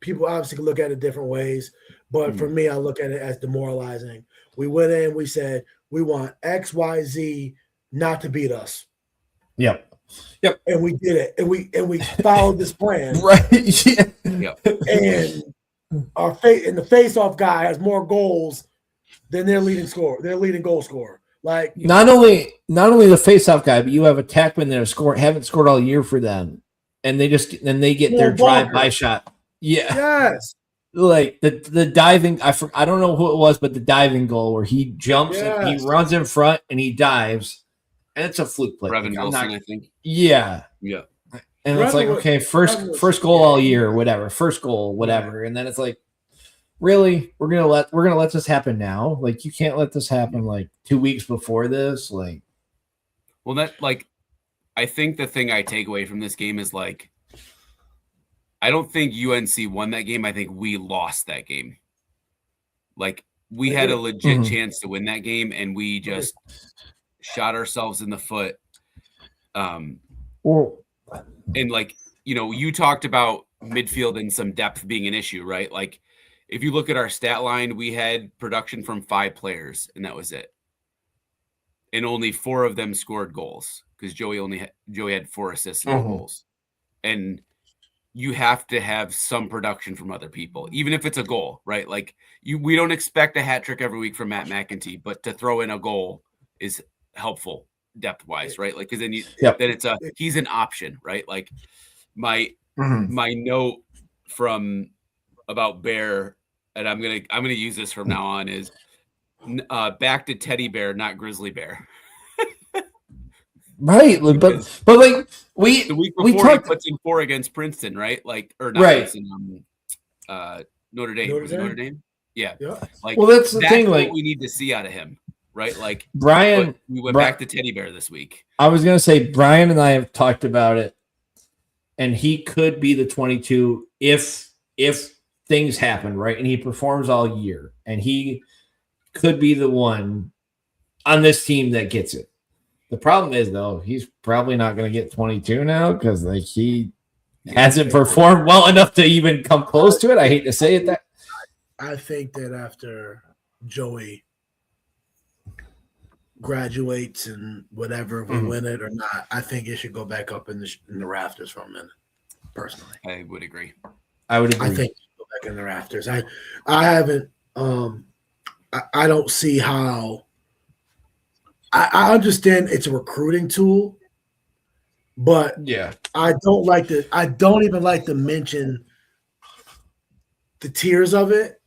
people obviously look at it different ways. But for me, I look at it as demoralizing. We went in, we said, we want XYZ not to beat us. Yep. And we did it. And we followed this plan. Right. Yeah. And the face-off guy has more goals than their leading goal scorer. Like not only the face-off guy, but you have attackmen that haven't scored all year for them, and they get their drive-by shot. Yeah. Yes. Like the diving, I don't know who it was, but the diving goal where he jumps and he runs in front and he dives, and it's a fluke play. Brevin Wilson, I think. Yeah. And it's like, okay, first goal all year, whatever. First goal, whatever. And then it's like, really, we're gonna let this happen now? Like, you can't let this happen like 2 weeks before this. Like, well, that like, I think the thing I take away from this game is like, I don't think UNC won that game. I think we lost that game. Like, we had a legit chance to win that game, and we just shot ourselves in the foot. And like, you know, you talked about midfield and some depth being an issue, right? Like, if you look at our stat line, we had production from 5 players, and that was it. And only 4 of them scored goals because Joey had 4 assists and 4 goals. And you have to have some production from other people, even if it's a goal, right? Like, we don't expect a hat trick every week from Matt McEntee, but to throw in a goal is helpful depth wise, right? Like, because then he's an option, right? Like my note from about Bear, and I'm gonna use this from now on, is back to Teddy Bear, not Grizzly Bear. Right, but like the week before he puts in 4 against Princeton, right? Like, or not Princeton, Notre Dame. Was it Notre Dame? Yeah. Like, well, that's the thing. Like, we need to see out of him, right? Like, Brian, we went back to Teddy Bear this week. I was gonna say Brian and I have talked about it, and he could be the 22 if things happen, right? And he performs all year, and he could be the one on this team that gets it. The problem is, though, he's probably not going to get 22 now because like he hasn't performed well enough to even come close to it. I hate to say it. I think that after Joey graduates and whatever, if we win it or not, I think it should go back up in the rafters for a minute. Personally, I would agree. I think it should go back in the rafters. I haven't. I don't see how. I understand it's a recruiting tool, but I don't even like to mention the tiers of it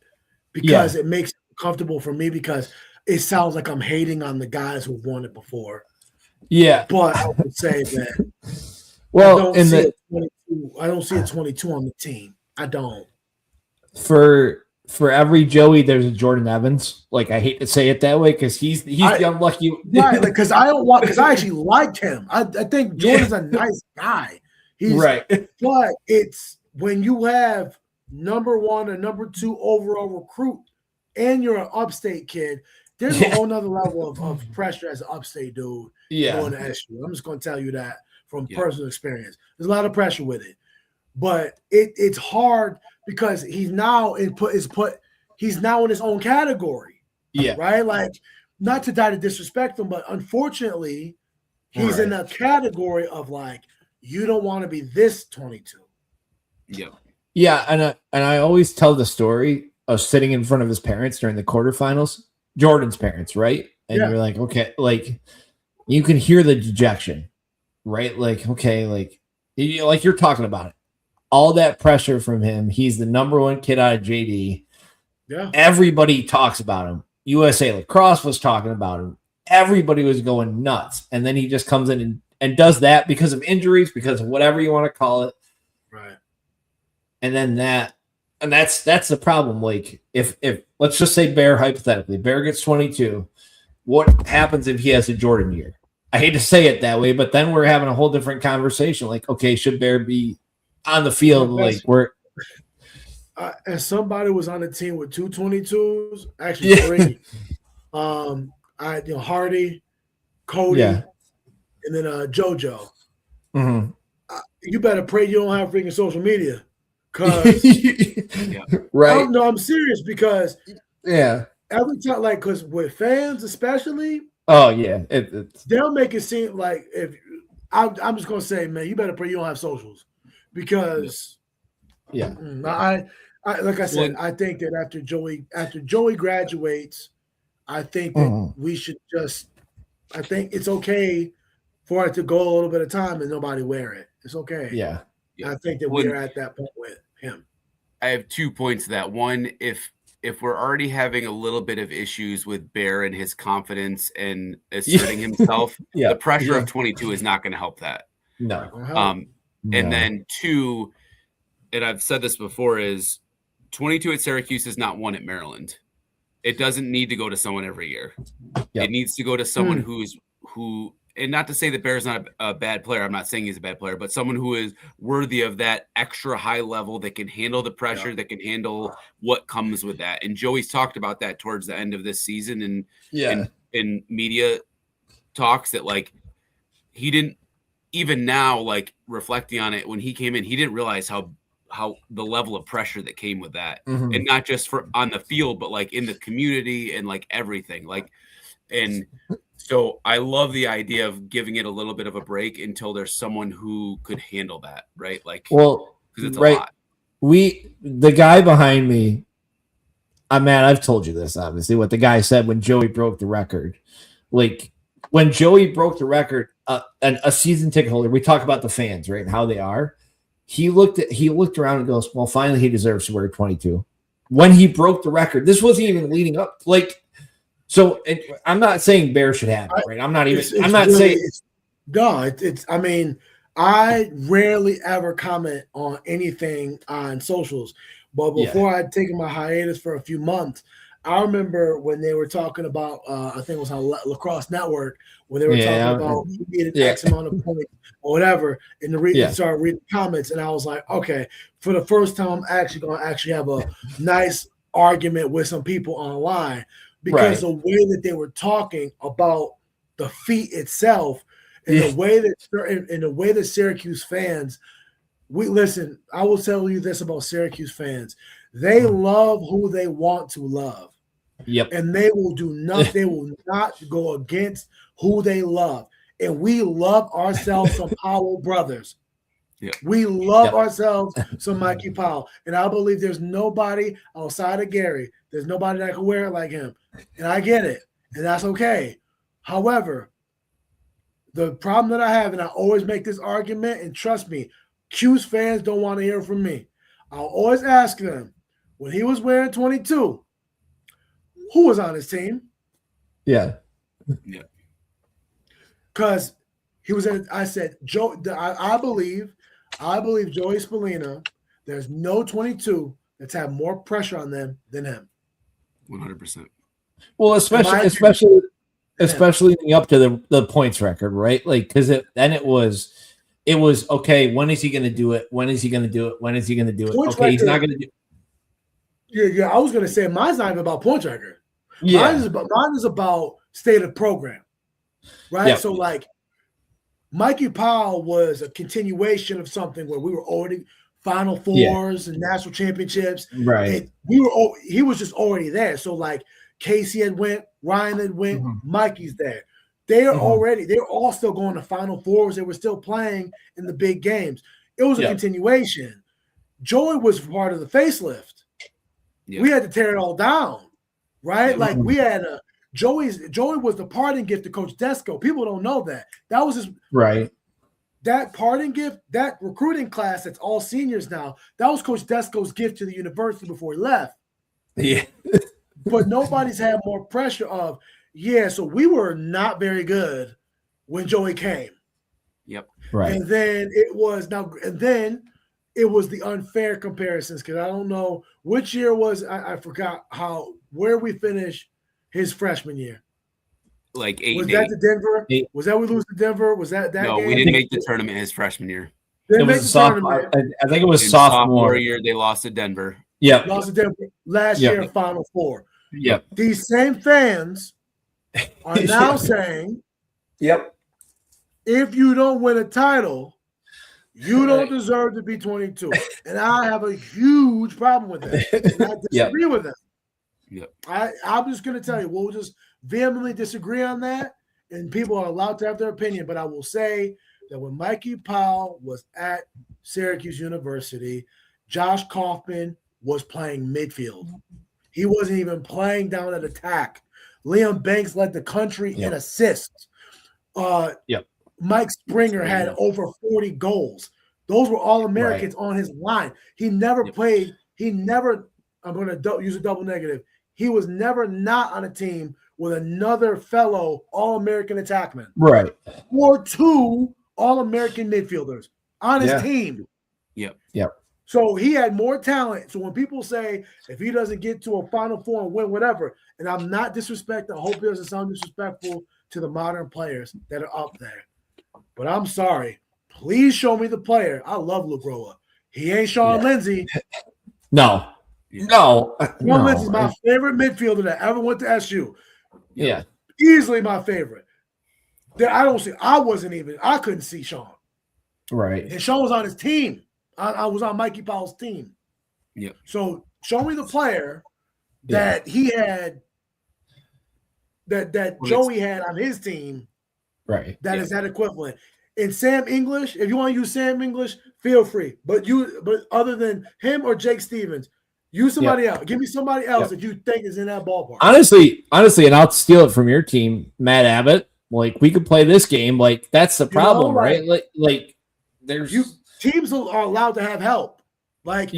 because it makes it comfortable for me because it sounds like I'm hating on the guys who won it before. Yeah, but I would say that. Well, I don't see a 22 on the team. I don't. For every Joey, there's a Jordan Evans. Like, I hate to say it that way because he's the unlucky. Right, because I actually liked him. I think Jordan's a nice guy. He's right, but it's when you have number 1 or number 2 overall recruit, and you're an upstate kid, there's a whole nother level of pressure as an upstate dude going to SU. I'm just going to tell you that from personal experience. There's a lot of pressure with it, but it's hard because he's now in his own category. Yeah. Right. Like, not to die to disrespect him, but unfortunately, he's in a category of like, you don't want to be this 22. Yeah. Yeah. And I always tell the story of sitting in front of his parents during the quarterfinals, Jordan's parents, right? And you're like, okay, like you can hear the dejection, right? Like, okay, like you're talking about it. All that pressure from him. He's the number one kid out of JD. Yeah. Everybody talks about him. USA Lacrosse was talking about him. Everybody was going nuts. And then he just comes in and does that because of injuries, because of whatever you want to call it. Right. And then that's the problem. Like if let's just say Bear, hypothetically, Bear gets 22, what happens if he has a Jordan year? I hate to say it that way, but then we're having a whole different conversation. Like, okay, should Bear be on the field? Like we're and somebody was on the team with 2 22s, actually 3. Hardy, Cody, and then JoJo. Mm-hmm. You better pray you don't have freaking social media, cause right? No, I'm serious because every time, like, cause with fans especially, they'll make it seem like if I'm just gonna say, man, you better pray you don't have socials because I like I said, I think that after Joey graduates, I think that we should I think it's okay for it to go a little bit of time and nobody wear it. It's okay. Yeah. I think that we're at that point with him. I have 2 points to that. One, if we're already having a little bit of issues with Bear and his confidence and asserting himself, the pressure of 22 is not going to help that. No. And then 2, and I've said this before, is 22 at Syracuse is not 1 at Maryland. It doesn't need to go to someone every year. It needs to go to someone who, and not to say that Bear's not a bad player. I'm not saying he's a bad player, but someone who is worthy of that extra high level that can handle the pressure, that can handle what comes with that. And Joey's talked about that towards the end of this season and in media talks that like he didn't, even now, like reflecting on it, when he came in, he didn't realize how the level of pressure that came with that, and not just for on the field, but like in the community and like everything. Like, and so I love the idea of giving it a little bit of a break until there's someone who could handle that, right? Like, well, because it's a lot. The guy behind me, Matt, I've told you this, obviously, what the guy said when Joey broke the record. Like, when Joey broke the record, and a season ticket holder, we talk about the fans, right, and how they are. He looked around and goes, well, finally he deserves to wear 22. When he broke the record, this wasn't even leading up. Like, so I'm not saying Bear should have it, right? I'm not saying. I mean, I rarely ever comment on anything on socials, but before I'd taken my hiatus for a few months, I remember when they were talking about, I think it was on Lacrosse Network, when they were talking about he needed X amount of points or whatever, and started reading comments, and I was like, okay, for the first time, I'm actually going to have a nice argument with some people online, because the way that they were talking about the feat itself, and the way that Syracuse fans, listen, I will tell you this about Syracuse fans. They love who they want to love. Yep. And they will do nothing. They will not go against who they love. And we love ourselves some Powell brothers. Yep. We love ourselves some Mikey Powell. And I believe there's nobody outside of Gary. There's nobody that can wear it like him. And I get it. And that's okay. However, the problem that I have, and I always make this argument, and trust me, Q's fans don't want to hear from me. I'll always ask them, when he was wearing 22, who was on his team? Yeah. Because he was in, I said, I believe Joey Spallina, there's no 22 that's had more pressure on them than him. 100%. Well, especially leading up to the points record, right? Like, because it was okay. When is he going to do it? When is he going to do it? When is he going to do it? Points okay, record, he's not going to do. Yeah. I was going to say mine's not even about points record. Yeah. Mine is about state of program, right? Yep. So like Mikey Powell was a continuation of something where we were already Final Fours and national championships. Right. And he was just already there. So like Casey had went, Ryan had went, Mikey's there. They're all still going to Final Fours. They were still playing in the big games. It was a continuation. Joey was part of the facelift. Yep. We had to tear it all down, right? Like we had Joey was the parting gift to Coach Desco. People don't know that. That was his that parting gift, that recruiting class that's all seniors now, that was Coach Desco's gift to the university before he left. Yeah. But nobody's had more pressure of, so we were not very good when Joey came. Yep. Right. And then it was the unfair comparisons, because I don't know which year was I forgot where we finished his freshman year. Like 8. Was that the Denver? 8. Was that we lose to Denver? Was that No, game? we didn't make the tournament his freshman year. It was sophomore. I think it was sophomore year. They lost to Denver. Yeah. Lost to Denver last year, Final Four. Yep. These same fans are now saying, if you don't win a title, you don't deserve to be 22. And I have a huge problem with that. And I disagree with them. Yep. I'm just going to tell you, we'll just vehemently disagree on that, and people are allowed to have their opinion. But I will say that when Mikey Powell was at Syracuse University, Josh Kaufman was playing midfield. He wasn't even playing down at attack. Liam Banks led the country in assists. Mike Springer had over 40 goals. Those were all Americans on his line. He never played. I'm going to use a double negative. He was never not on a team with another fellow All-American attackman. Right. Or 2 All-American midfielders on his team. Yep. So he had more talent. So when people say if he doesn't get to a Final Four and win whatever, and I'm not disrespecting, I hope it doesn't sound disrespectful to the modern players that are up there. But I'm sorry. Please show me the player. I love LaGroa. He ain't Sean Lindsay. No. Sean Lindsay's my favorite midfielder that ever went to SU. Yeah. Easily my favorite. I couldn't see Sean. Right. And Sean was on his team. I was on Mikey Powell's team. Yeah. So show me the player that he had, that Joey had on his team. Right. That is that equivalent. And Sam English, if you want to use Sam English, feel free. But other than him or Jake Stevens, use somebody else. Give me somebody else that you think is in that ballpark. Honestly, and I'll steal it from your team, Matt Abbott. Like, we could play this game. Like, that's the problem, right? Like there's teams are allowed to have help. Like,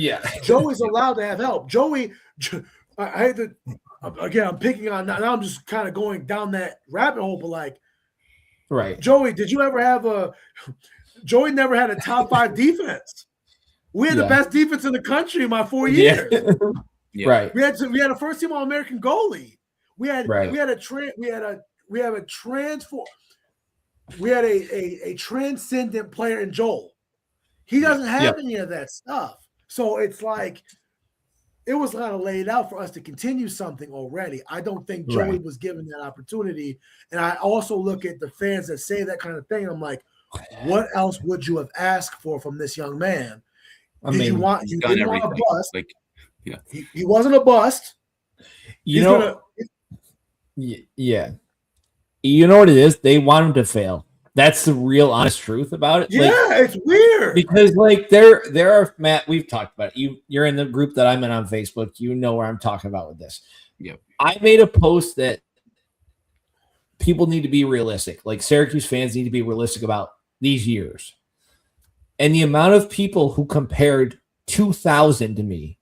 Joey's allowed to have help. Joey, I hate to, again, I'm picking on, now I'm just kind of going down that rabbit hole, but like, Joey, did you ever have Joey never had a top 5 defense. We had the best defense in the country in my 4 years. Right. We had a first team All-American goalie. We had a transcendent player in Joel. He doesn't have any of that stuff. So it's like, it was kind of laid out for us to continue something already. I don't think Joey was given that opportunity. And I also look at the fans that say that kind of thing. I'm like, what else would you have asked for from this young man? You didn't want a bust. Like, he wasn't a bust. You know what it is? They want him to fail. That's the real honest truth about it. Yeah, it's weird. Because like there are, Matt, we've talked about it. You're in the group that I'm in on Facebook. You know where I'm talking about with this. Yep. I made a post that people need to be realistic. Like, Syracuse fans need to be realistic about these years. And the amount of people who compared 2000 to me.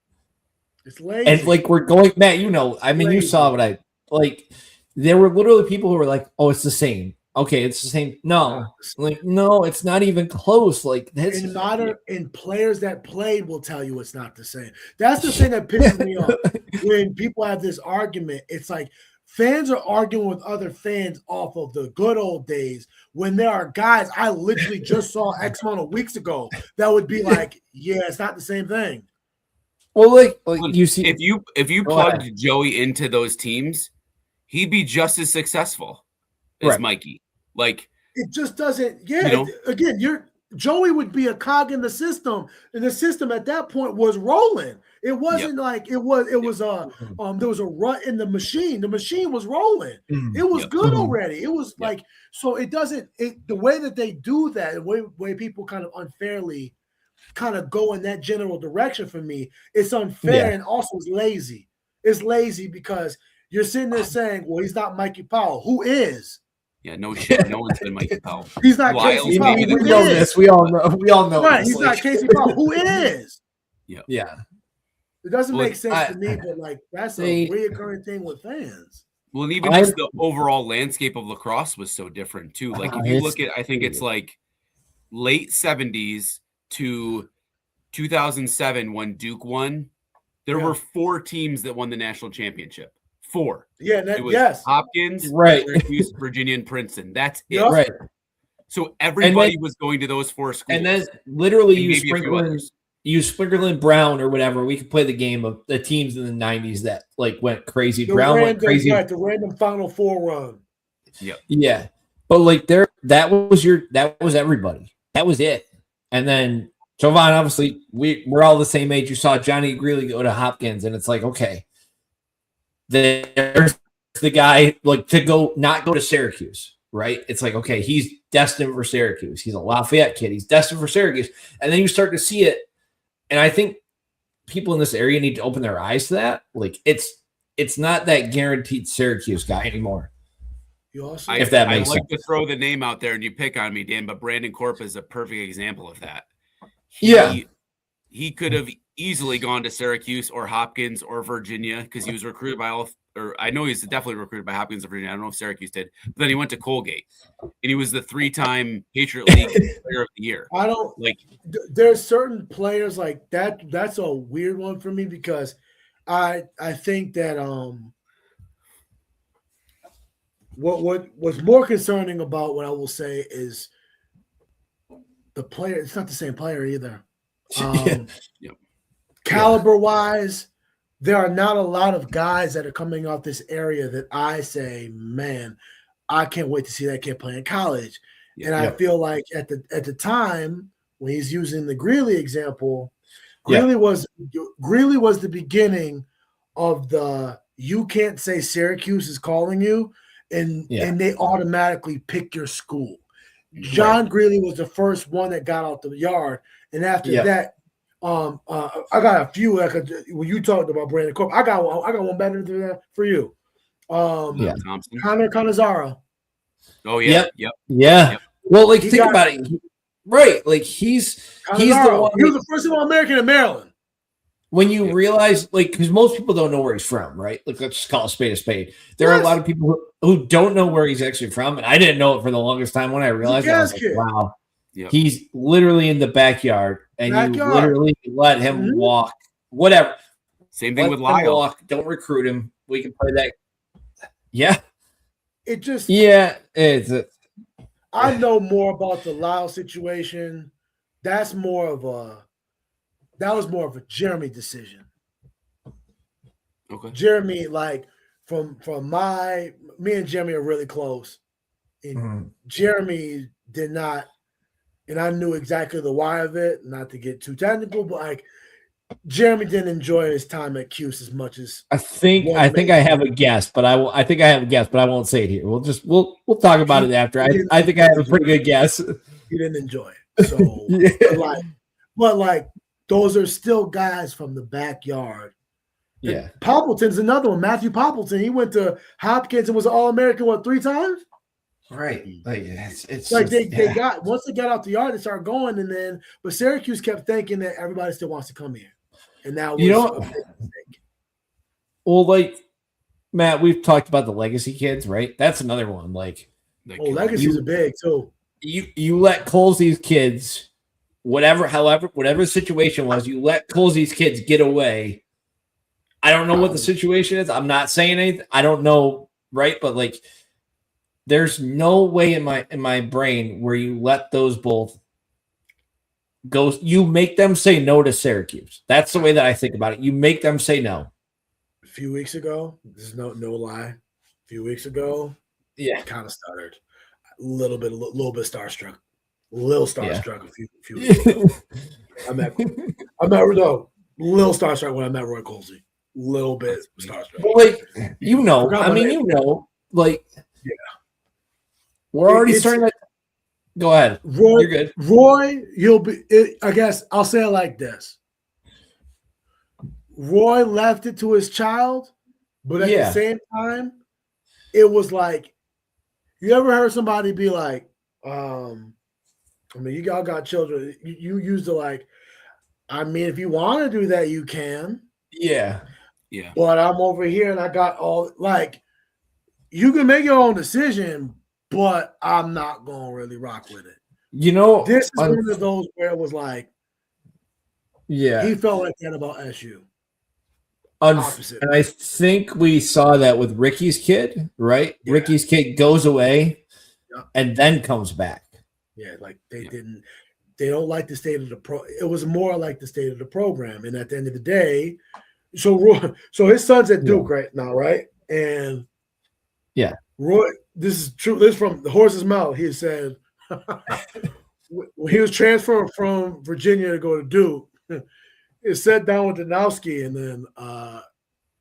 It's lazy. And like, we're going, Matt, you saw what I like. There were literally people who were like, oh, it's the same. Okay, it's the same. No, it's not even close. Like, that's and players that played will tell you it's not the same. That's the thing that pisses me off when people have this argument. It's like fans are arguing with other fans off of the good old days when there are guys I literally just saw X amount of weeks ago that would be like, yeah, it's not the same thing. Well, like you see, if you plugged Joey into those teams, he'd be just as successful as Mikey. Like, it just doesn't. Yeah, again, Joey would be a cog in the system, and the system at that point was rolling. It wasn't like it was. It was there was a rut in the machine. The machine was rolling. It was good already. It was like, so it doesn't. The way that they do that, the way people kind of unfairly kind of go in that general direction, for me, it's unfair and also it's lazy. It's lazy because you're sitting there saying, "Well, he's not Mikey Powell. Who is?" Yeah, no shit. No one's been Mikey Powell. He's not Casey Powell. We know this. We all know. Right, he's not Casey Powell. Who is? Yeah. It doesn't make sense to me, but like that's a reoccurring thing with fans. Well, and even just the overall landscape of lacrosse was so different too. Like if you look at, I think it's like late 70s to 2007 when Duke won. There were 4 teams that won the national championship. 4. Yeah, it was Hopkins, Syracuse, Virginia, and Princeton. That's it. Right. So everybody was going to those 4 schools. And then literally you sprinkle in Brown or whatever. We could play the game of the teams in the 90s that like went crazy. Brown went crazy. Right, the random Final Four run. Yeah. But like that was everybody. That was it. And then Jovan, obviously, we're all the same age. You saw Johnny Greeley go to Hopkins, and it's like, okay, there's the guy like to not go to Syracuse, right? It's like, okay, he's destined for Syracuse. He's a Lafayette kid. He's destined for Syracuse. And then you start to see it. And I think people in this area need to open their eyes to that. Like it's not that guaranteed Syracuse guy anymore. If that makes sense. I like to throw the name out there and you pick on me, Dan, but Brandon Corp is a perfect example of that. He could have easily gone to Syracuse or Hopkins or Virginia because he was recruited by I know he's definitely recruited by Hopkins or Virginia. I don't know if Syracuse did, but then he went to Colgate and he was the 3-time Patriot League Player of the Year. I don't like. There's certain players like that. That's a weird one for me because I think that what was more concerning about what I will say is the player. It's not the same player either. Caliber wise, there are not a lot of guys that are coming off this area that I say, man, I can't wait to see that kid play in college. And I feel like at the time when he's using the Greeley example, Greeley was the beginning of the you can't say Syracuse is calling you and they automatically pick your school. John Greeley was the first one that got out the yard. And after that, I got a few. When you talked about Brandon Corp, I got one better than that for you. Thompson. Connor Cannizzaro. Oh yeah, yep. Well, like think about it, right? Like he's the one. He was the first All-American in Maryland. When you realize, like, because most people don't know where he's from, right? Like, let's just call a spade a spade. There are a lot of people who don't know where he's actually from, and I didn't know it for the longest time. When I realized it, I was like, wow. Yep. He's literally in the backyard, and you literally let him walk. Whatever. Same thing with Lyle. Don't recruit him. We can play that. Yeah. It just. Yeah. I know more about the Lyle situation. That was more of a Jeremy decision. Okay. Jeremy, like from me and Jeremy are really close, and Jeremy did not. And I knew exactly the why of it, not to get too technical, but like Jeremy didn't enjoy his time at Cuse as much as I think I have a guess, but I won't say it here. We'll talk about it after. I think I have a pretty good guess. He didn't enjoy it. So but like those are still guys from the backyard. Yeah. Poppleton's another one. Matthew Poppleton. He went to Hopkins and was an All-American 3 times? Right. Like it's like they got once they got out the yard, they started going, but Syracuse kept thinking that everybody still wants to come here. And now well, like Matt, we've talked about the legacy kids, right? That's another one. Like legacies are big too. You let Colsey's kids, whatever the situation was, you let Colsey's kids get away. I don't know what the situation is. I'm not saying anything. I don't know, right? But like there's no way in my brain where you let those both go. You make them say no to Syracuse. That's the way that I think about it. You make them say no. A few weeks ago, this is no lie. few weeks ago, kind of stuttered. A little bit starstruck. A few weeks ago. I met no, little starstruck when I met Roy Colsey. Little bit starstruck. Well, like, like, we're already starting to. Go ahead. Roy, you're good. Roy, I guess I'll say it like this. Roy left it to his child, but at the same time, it was like, you ever heard somebody be like, you all got children. You used to like, if you want to do that, you can. Yeah. Yeah. But I'm over here and I got all, like, you can make your own decision, but I'm not going to really rock with it. This is one of those where it was like, he felt like that about SU. Opposite. And I think we saw that with Ricky's kid, right? Yeah. Ricky's kid goes away and then comes back. Yeah, like they don't like the state of the it was more like the state of the program. And at the end of the day, so his son's at Duke right now, right? And Roy, this is true. This is from the horse's mouth. He said when he was transferring from Virginia to go to Duke, he sat down with Danowski, and then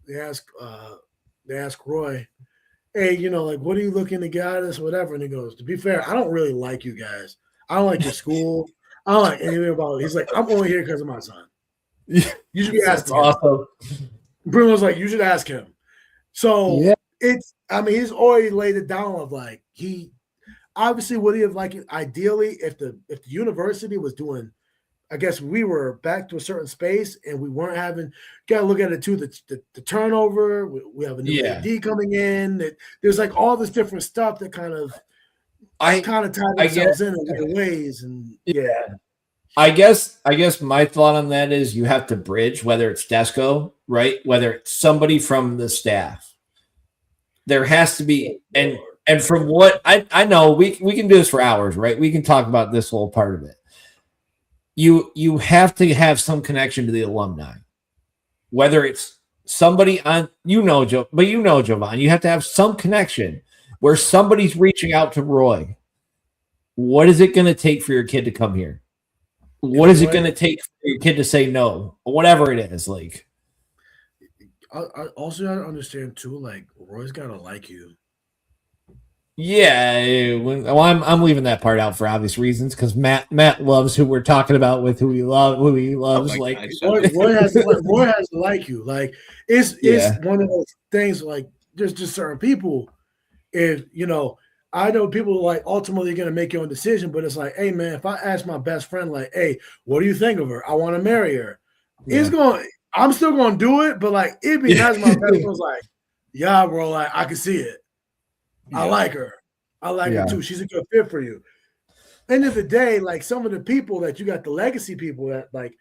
they ask Roy, hey, like, what are you looking to get out of this, whatever? And he goes, to be fair, I don't really like you guys. I don't like your school. I don't like anything about it. He's like, I'm only here because of my son. You should be asking him. Awesome. Bruno's like, you should ask him. So he's already laid it down of like, he obviously would he have like it ideally if the university was doing, I guess we were back to a certain space and we weren't having, got to look at it too, the turnover. We have a new AD coming in. There's like all this different stuff that kind of tie themselves in weird ways. And I guess my thought on that is you have to bridge, whether it's Desco, right? Whether it's somebody from the staff. There has to be, and from what I know, we can do this for hours, right? We can talk about this whole part of it. You have to have some connection to the alumni, whether it's somebody on, Jovan, you have to have some connection where somebody's reaching out to Roy. What is it going to take for your kid to come here? What is it going to take for your kid to say no? Whatever it is, like. I also got to understand too, like, Roy's got to like you. Yeah, well, I'm leaving that part out for obvious reasons because Matt loves who we're talking about with who he loves. Like Roy has to like you. Like it's one of those things. Like there's just certain people. If I know people like ultimately going to make your own decision, but it's like, hey man, if I ask my best friend, like, hey, what do you think of her? I want to marry her. I'm still going to do it, but like it'd be nice. My best friend was like, yeah, bro, like I can see it. I like her. I like her too. She's a good fit for you. End of the day, like some of the people that you got, the legacy people that like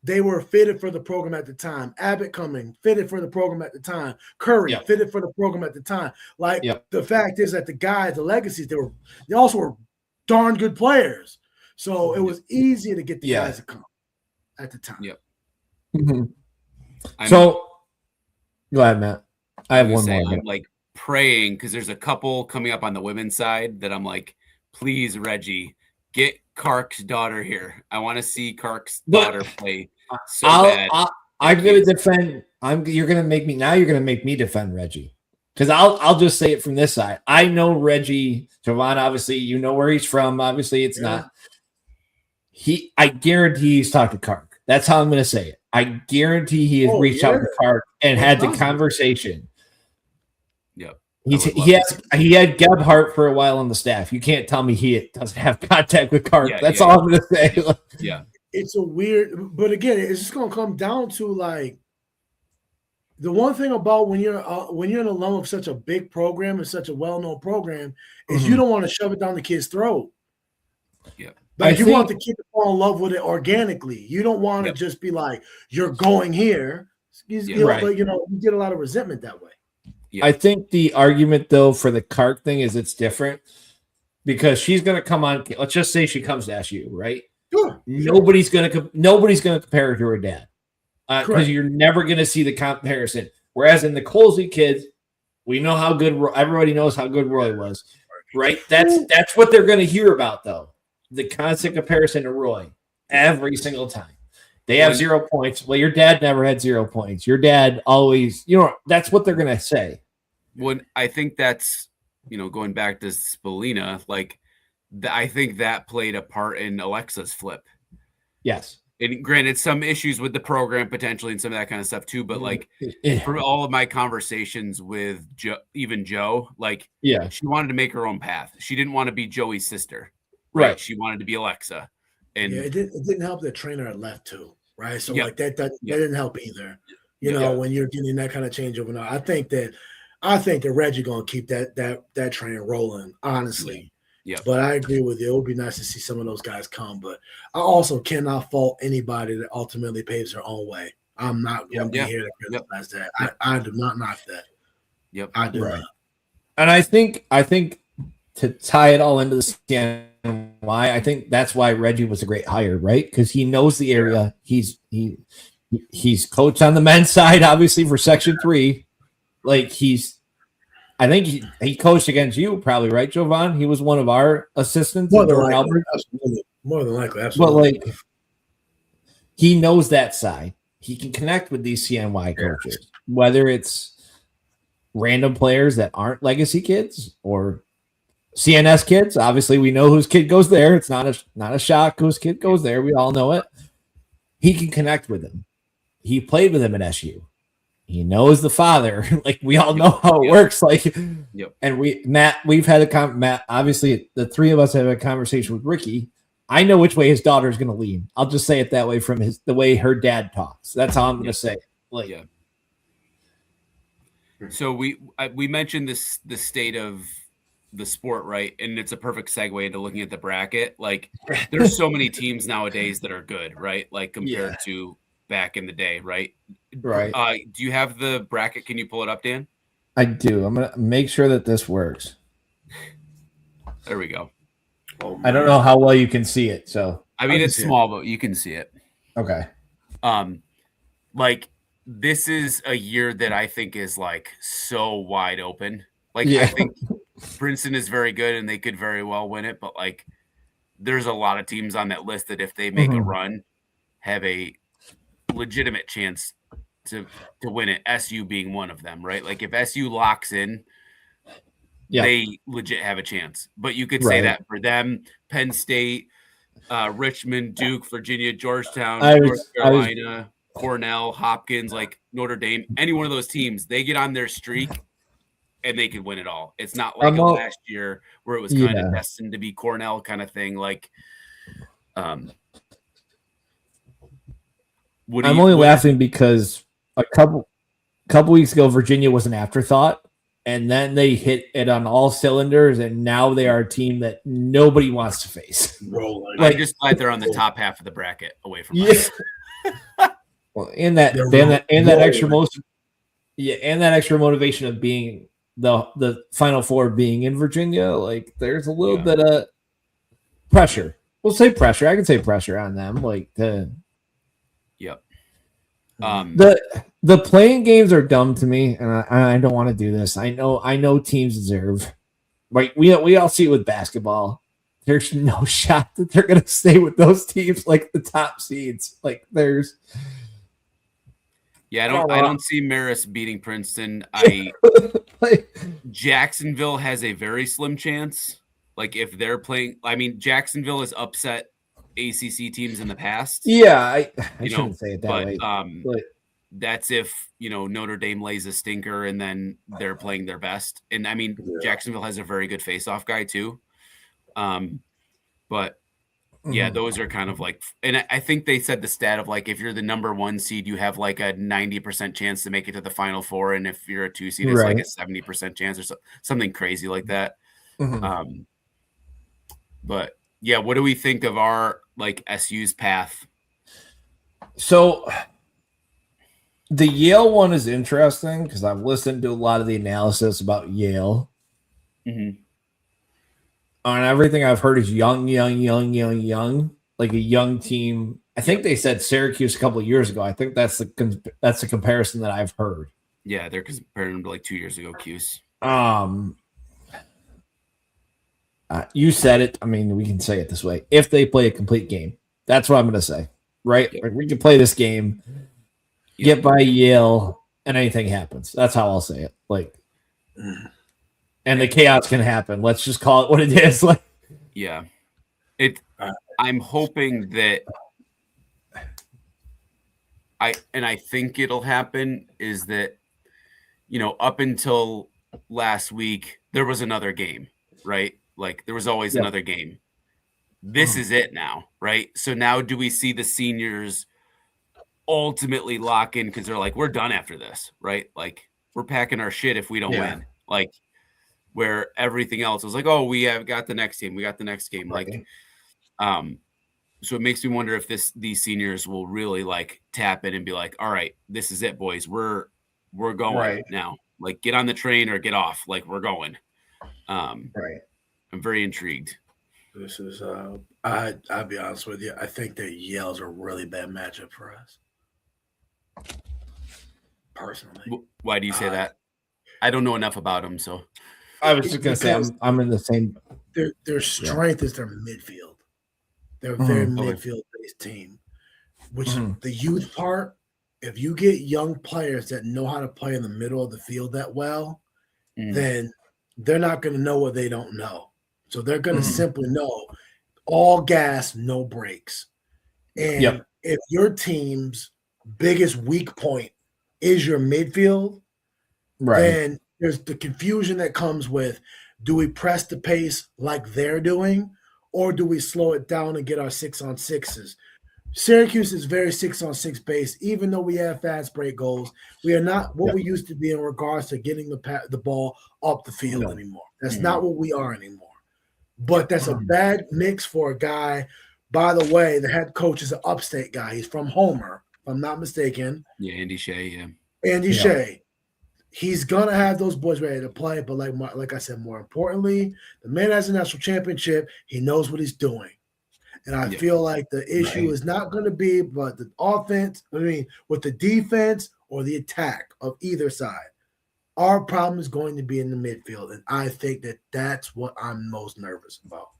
they were fitted for the program at the time. Abbott coming, fitted for the program at the time. Curry, fitted for the program at the time. Like the fact is that the guys, the legacies, they also were darn good players. So it was easy to get the guys to come at the time. Yep. Mm-hmm. So go ahead, Matt. I have one more. I'm like praying because there's a couple coming up on the women's side that I'm like, please, Reggie, get Kark's daughter here. I want to see Kark's daughter play so bad. I'm gonna defend. You're gonna make me defend Reggie because I'll just say it from this side. I know Reggie Jovan. Obviously, you know where he's from. Obviously, it's not. I guarantee he's talked to Kark. That's how I'm gonna say it. I guarantee he has reached out to Kark and had the conversation. Yep. He had Gebhardt for a while on the staff. You can't tell me he doesn't have contact with Kark. That's all I'm going to say. Yeah. It's a weird, but again, it's just going to come down to like the one thing about when you're an alum of such a big program and such a well-known program is you don't want to shove it down the kid's throat. Yeah. Like you want the kid to fall in love with it organically. You don't want to just be like, you're going here. But you get a lot of resentment that way. Yeah. I think the argument, though, for the Kark thing is it's different because she's going to come on. Let's just say she comes to SU, right? Sure. Nobody's going to compare her to her dad because you're never going to see the comparison. Whereas in the Colsey kids, We know how good everybody knows how good Roy was, right? That's what they're going to hear about, though. The constant comparison to Roy every single time. They have 0 points. Well, your dad never had 0 points. Your dad always, that's what they're going to say. When I think that's, going back to Spallina, like I think that played a part in Alexa's flip. Yes. And granted, some issues with the program potentially and some of that kind of stuff too. But like from all of my conversations with Joe, like she wanted to make her own path. She didn't want to be Joey's sister. Right. She wanted to be Alexa. And it didn't help the trainer had left too, right? So like that didn't help either. When you're getting that kind of changeover. Now, I think that Reggie gonna keep that train rolling, honestly. Yeah. But I agree with you. It would be nice to see some of those guys come. But I also cannot fault anybody that ultimately paves their own way. I'm not going to be here to criticize that. I do not knock that. Yep. I do not. And I think to tie it all into the CNY, I think that's why Reggie was a great hire, right? Because he knows the area. He's coached on the men's side, obviously, for Section 3. Like I think he coached against you, probably, right, Jovan? He was one of our assistants. More than likely, absolutely. More than likely, absolutely. But he knows that side. He can connect with these CNY coaches, whether it's random players that aren't legacy kids or CNS kids. Obviously, we know whose kid goes there. It's not a shock whose kid goes there. We all know it. He can connect with them. He played with him at SU. He knows the father. Like, we all know how it works. Like, and we've had Matt, obviously the three of us have a conversation with Ricky. I know which way his daughter is going to lean. I'll just say it that way from the way her dad talks. That's how I'm going to say it. Like, So we mentioned the state of the sport, right? And it's a perfect segue into looking at the bracket. Like, there's so many teams nowadays that are good, right? Like compared to back in the day, right? Right. Do you have the bracket? Can you pull it up, Dan? I do. I'm going to make sure that this works. There we go. I don't know how well you can see it. So I mean, it's small, but you can see it. Okay. Like, this is a year that I think is like so wide open. Like, I think Princeton is very good and they could very well win it, but like, there's a lot of teams on that list that if they make a run, have a legitimate chance to win it. SU being one of them, right? Like, if SU locks in, they legit have a chance. But you could say that for them, Penn State, Richmond, Duke, Virginia, Georgetown, North Carolina, Cornell, Hopkins, like Notre Dame, any one of those teams, they get on their streak and they could win it all. It's not like last year where it was kind of destined to be Cornell kind of thing. Like, I'm only laughing because a couple weeks ago, Virginia was an afterthought, and then they hit it on all cylinders, and now they are a team that nobody wants to face. Rolling. I'm just glad they're on the top half of the bracket away from us. Well, and that extra motivation of being the Final Four being in Virginia, like, there's a little bit of pressure. We'll say pressure. I can say pressure on them, like the. Yep. The playing games are dumb to me, and I don't want to do this. I know teams deserve. Like, we all see it with basketball. There's no shot that they're gonna stay with those teams like the top seeds. Like, there's. Yeah, I don't see Marist beating Princeton. Jacksonville has a very slim chance. Like, if they're playing, I mean, Jacksonville has upset ACC teams in the past. Yeah, I shouldn't say it that way. But that's if, Notre Dame lays a stinker and then they're playing their best. And I mean, Jacksonville has a very good face-off guy too. But yeah, those are kind of like, and I think they said the stat of like, if you're the number 1 seed, you have like a 90% chance to make it to the Final Four. And if you're a 2 seed, it's like a 70% chance or something crazy like that. But yeah, what do we think of our like SU's path? So the Yale one is interesting because I've listened to a lot of the analysis about Yale. And everything I've heard is young, like a young team. I think they said Syracuse a couple of years ago. I think that's the comparison that I've heard. Yeah, they're comparing them to like 2 years ago, Cuse. You said it. I mean, we can say it this way. If they play a complete game, that's what I'm going to say, right? Yep. Like, we can play this game, get by Yale, and anything happens. That's how I'll say it. Like, and the chaos can happen. Let's just call it what it is. Like, yeah, I'm hoping that I think it'll happen is that, you know, up until last week, there was another game, right? Like there was always another game. This is it now, right? So now do we see the seniors ultimately lock in because they're like, we're done after this, right? Like we're packing our shit if we don't win. Like where everything else was like, oh, we have got the next game. We got the next game. Like, so it makes me wonder if these seniors will really like tap in and be like, all right, this is it, boys. We're going now. Like get on the train or get off. Like we're going. I'm very intrigued. This is I'll be honest with you. I think that Yale's a really bad matchup for us. Personally. Why do you say that? I don't know enough about them, so I was just gonna say I'm in the same. Their strength is their midfield. They're a very midfield-based team, which the youth part. If you get young players that know how to play in the middle of the field that well, then they're not going to know what they don't know. So they're going to simply know all gas, no brakes. And if your team's biggest weak point is your midfield, then there's the confusion that comes with, do we press the pace like they're doing, or do we slow it down and get our 6-on-6s? Syracuse is very 6-on-6 based. Even though we have fast break goals, we are not what we used to be in regards to getting the ball up the field anymore. That's not what we are anymore. But that's a bad mix for a guy. By the way, the head coach is an upstate guy. He's from Homer, if I'm not mistaken. Yeah, Andy Shea, Andy Shea. He's gonna have those boys ready to play. But like I said, more importantly, the man has a national championship. He knows what he's doing. And I feel like the issue is not going to be but the offense, with the defense or the attack of either side. Our problem is going to be in the midfield. And I think that that's what I'm most nervous about.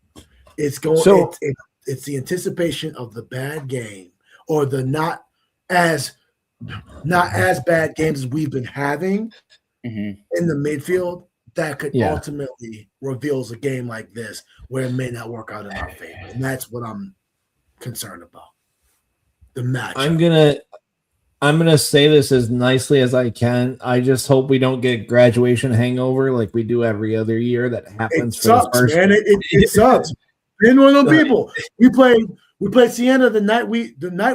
It's the anticipation of the bad game or the not as bad games as we've been having in the midfield that could ultimately reveals a game like this where it may not work out in our favor. And that's what I'm concerned about. The match. I'm gonna say this as nicely as I can. I just hope we don't get graduation hangover like we do every other year. That happens. It sucks, man. It sucks. Being one of those people. We played Siena the night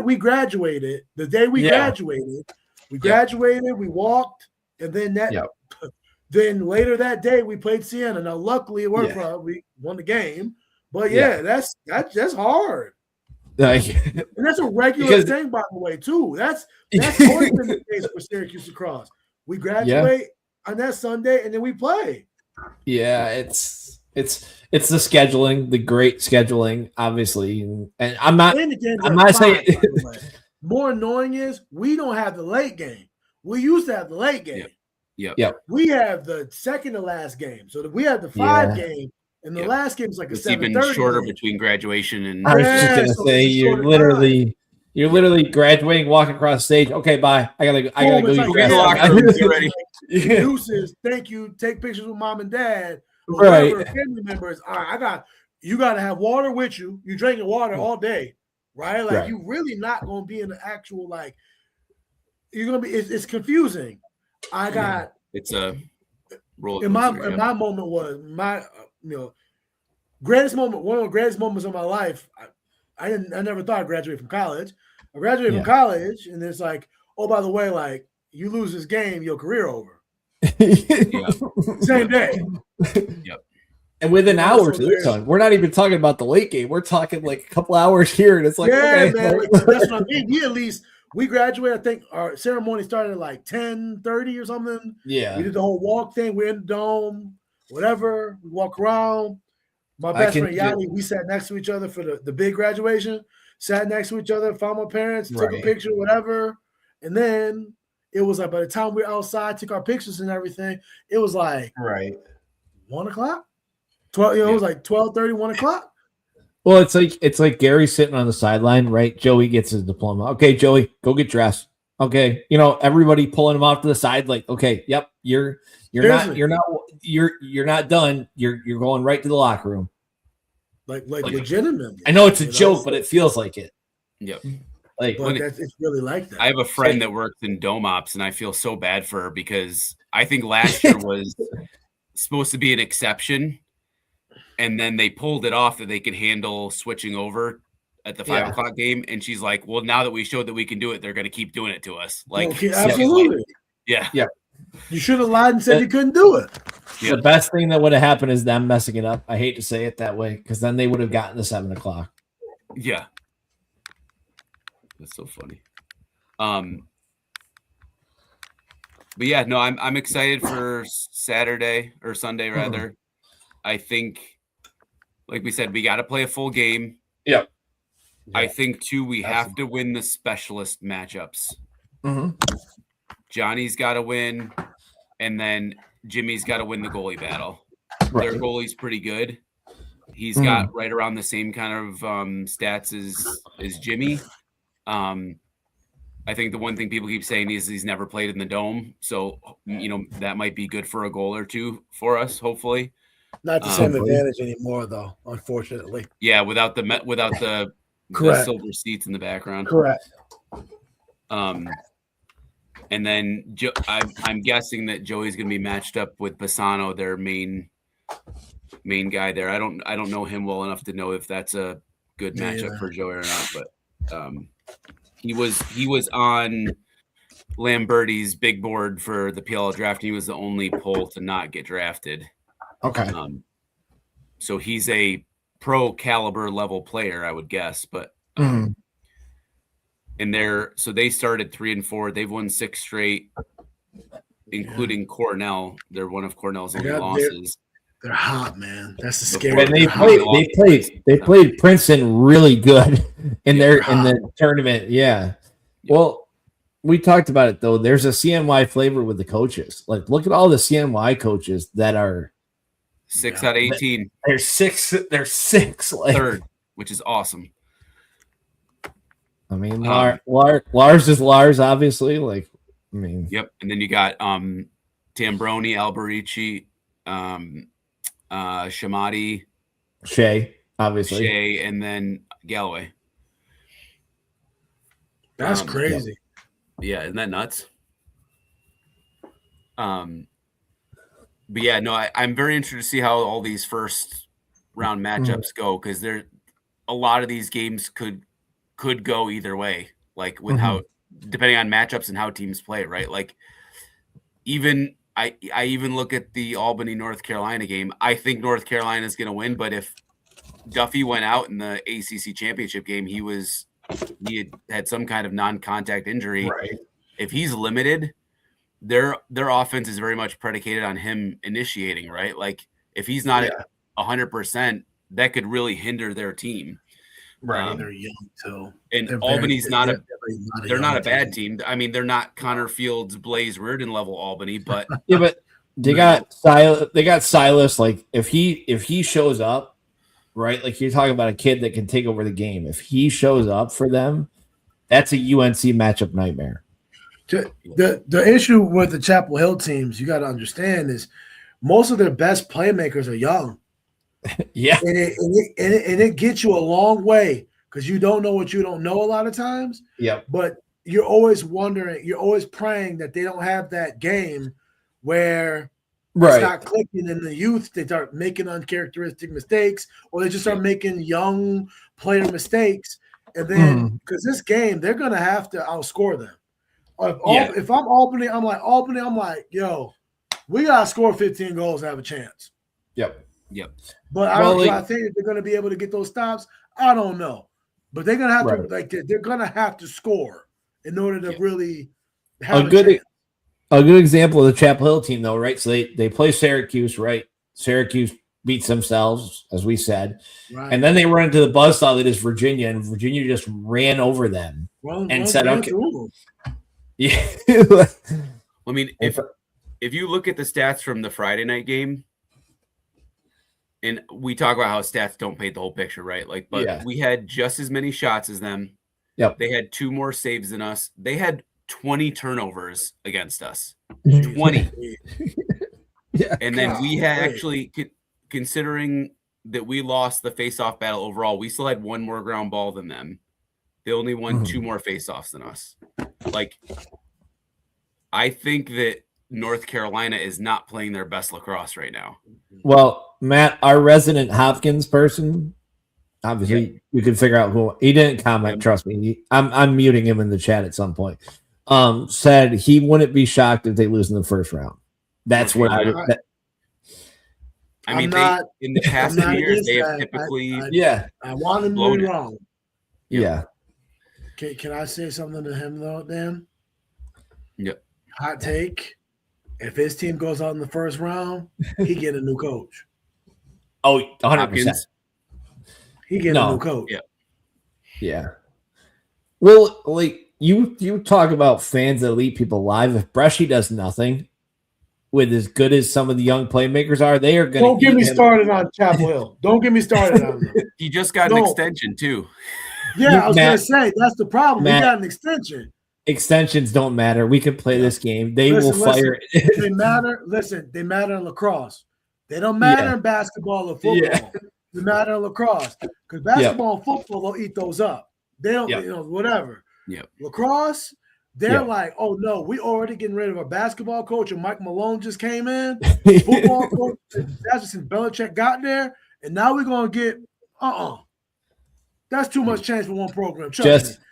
we graduated. The day we graduated. We graduated, we walked, and then then later that day we played Siena. Now, luckily it worked for us. We won the game. But that's hard. And that's a regular thing, by the way, too. That's always been the case for Syracuse lacrosse. We graduate on that Sunday and then we play. Yeah, it's the scheduling, the great scheduling, obviously. And I'm not saying more annoying is we don't have the late game. We used to have the late game. Yep. We have the second to last game. So we have the 5 game, and the last game is like it's a 7:30 even shorter game. between graduation and. I was just gonna say you're literally graduating, walking across the stage. Okay, bye. I gotta go. Go get the locker room. Get ready. Deuces, thank you. Take pictures with mom and dad. Whatever, family members. All right, you got to have water with you. You drinking water all day, right? Like you really not gonna be in the actual like. You're gonna be. It's confusing. It's a roller in coaster. my moment was my greatest moment. One of the greatest moments of my life. I never thought I'd graduate from college. I graduated from college, and it's like, oh, by the way, like you lose this game, your career over. Same day. Yep. And within hours of this time, we're not even talking about the late game. We're talking like a couple hours here, and it's like, man, that's what I mean. We graduated. I think our ceremony started at like 10:30 or something. Yeah. We did the whole walk thing. We're in the dome, whatever. We walk around. My best friend Yanni, we sat next to each other for the big graduation. Sat next to each other, found my parents, took a picture, whatever. And then it was like by the time we were outside, took our pictures and everything, it was like Right. 1 o'clock. 12, it was like 12:30, 1 o'clock. Well, it's like Gary sitting on the sideline, right? Joey gets his diploma. Okay, Joey, go get dressed. Okay, everybody pulling him off to the side, like, okay, yep, you're not done. You're going right to the locker room. Like legitimately. I know it's a joke, but it feels like it. Yep. Like it's really like that. I have a friend that works in Dome Ops, and I feel so bad for her because I think last year was supposed to be an exception, and then they pulled it off that they could handle switching over at the 5 o'clock game. And she's like, well, now that we showed that we can do it, they're going to keep doing it to us. Like, okay, absolutely. Yeah. You should have lied and said you couldn't do it. The best thing that would have happened is them messing it up. I hate to say it that way, because then they would have gotten to 7 o'clock. Yeah. That's so funny. But yeah, no, I'm excited for Saturday or Sunday rather. I think, like we said, we got to play a full game. Yep. I think too, we have to win the specialist matchups. Mm-hmm. Johnny's got to win, and then Jimmy's got to win the goalie battle. Right. Their goalie's pretty good. He's got right around the same kind of stats as Jimmy. I think the one thing people keep saying is he's never played in the Dome, so that might be good for a goal or two for us, hopefully. Not the same advantage anymore, though. Unfortunately. Yeah, without the silver seats in the background. Correct. And then I'm guessing that Joey's going to be matched up with Bassano, their main guy there. I don't know him well enough to know if that's a good matchup for Joey or not, but he was on Lamberti's big board for the PLL draft. He was the only poll to not get drafted. Okay. So he's a pro caliber level player, I would guess, but and they started 3-4. They've won 6 straight, including Cornell. They're one of Cornell's only losses. They're hot, man. That's the scary. And they played Princeton really good in the tournament. Yeah. Well, we talked about it though. There's a CNY flavor with the coaches. Like, look at all the CNY coaches that are 6 out of 18. They're six. They're 6. Like, third, which is awesome. I mean, Lars is Lars, obviously. Like, I mean, yep. And then you got Tambroni, Alberici, Shamati, Shea, obviously, and then Galloway. That's crazy. Yeah, isn't that nuts? But yeah, no, I'm very interested to see how all these first round matchups go, because a lot of these games could go either way, like with how, depending on matchups and how teams play, right? Like, even I even look at the Albany North Carolina game. I think North Carolina is going to win, but if Duffy went out in the ACC championship game, he had some kind of non-contact injury. Right. If he's limited, their offense is very much predicated on him initiating, right? Like, if he's not at 100%, that could really hinder their team. Right. They're young too. And Albany's not a bad team. I mean, they're not Connor Fields, Blaze Reardon level Albany, but yeah, but they got Silas. Like, if he shows up, right? Like, you're talking about a kid that can take over the game. If he shows up for them, that's a UNC matchup nightmare. The issue with the Chapel Hill teams, you got to understand, is most of their best playmakers are young. Yeah, and it gets you a long way, because you don't know what you don't know a lot of times. Yeah, but you're always wondering, you're always praying that they don't have that game where it's not clicking in the youth. They start making uncharacteristic mistakes, or they just start making young player mistakes, and then because this game they're gonna have to outscore them. If I'm Albany, I'm like, yo, we gotta score 15 goals to have a chance. Yep. But I think that they're going to be able to get those stops. I don't know, but they're going to have to they're going to have to score in order to really have a good example of the Chapel Hill team, though, right? So they play Syracuse, right? Syracuse beats themselves, as we said, and then they run into the buzzsaw that is Virginia, and Virginia just ran over them and said, "Okay, Yeah. I mean, if you look at the stats from the Friday night game, and we talk about how stats don't paint the whole picture, right? Like, but we had just as many shots as them. Yep. They had 2 more saves than us. They had 20 turnovers against us. 20. Yeah. And then we had actually, considering that we lost the face-off battle overall, we still had 1 more ground ball than them. They only won 2 more face-offs than us. Like, I think that North Carolina is not playing their best lacrosse right now. Well, Matt, our resident Hopkins person, obviously we could figure out who he didn't comment. Trust me, I'm muting him in the chat at some point. Said he wouldn't be shocked if they lose in the first round. That's what I mean, in the past few years, they have typically. I want him to be wrong. Yeah. Can I say something to him though, Dan? Yep. Hot take. If his team goes out in the first round, he get a new coach. Oh, 100%. He get a new coach. Yeah. Yeah. Well, like you talk about fans that lead people live. If Bresci does nothing with as good as some of the young playmakers are, they are going to. Don't get me started on Chapel Hill. Don't get me started on them. He just got an extension too. Yeah, I was going to say that's the problem. He got an extension. Extensions don't matter. We can play this game. They will fire. They matter. Listen, they matter in lacrosse. They don't matter in basketball or football. They matter in lacrosse because basketball and football they'll eat those up. They don't, whatever. Yep. Lacrosse, they're like, oh no, we already getting rid of a basketball coach and Mike Malone just came in. Football coach, that's just since Belichick got there, and now we're gonna get That's too much change for one program. Trust me.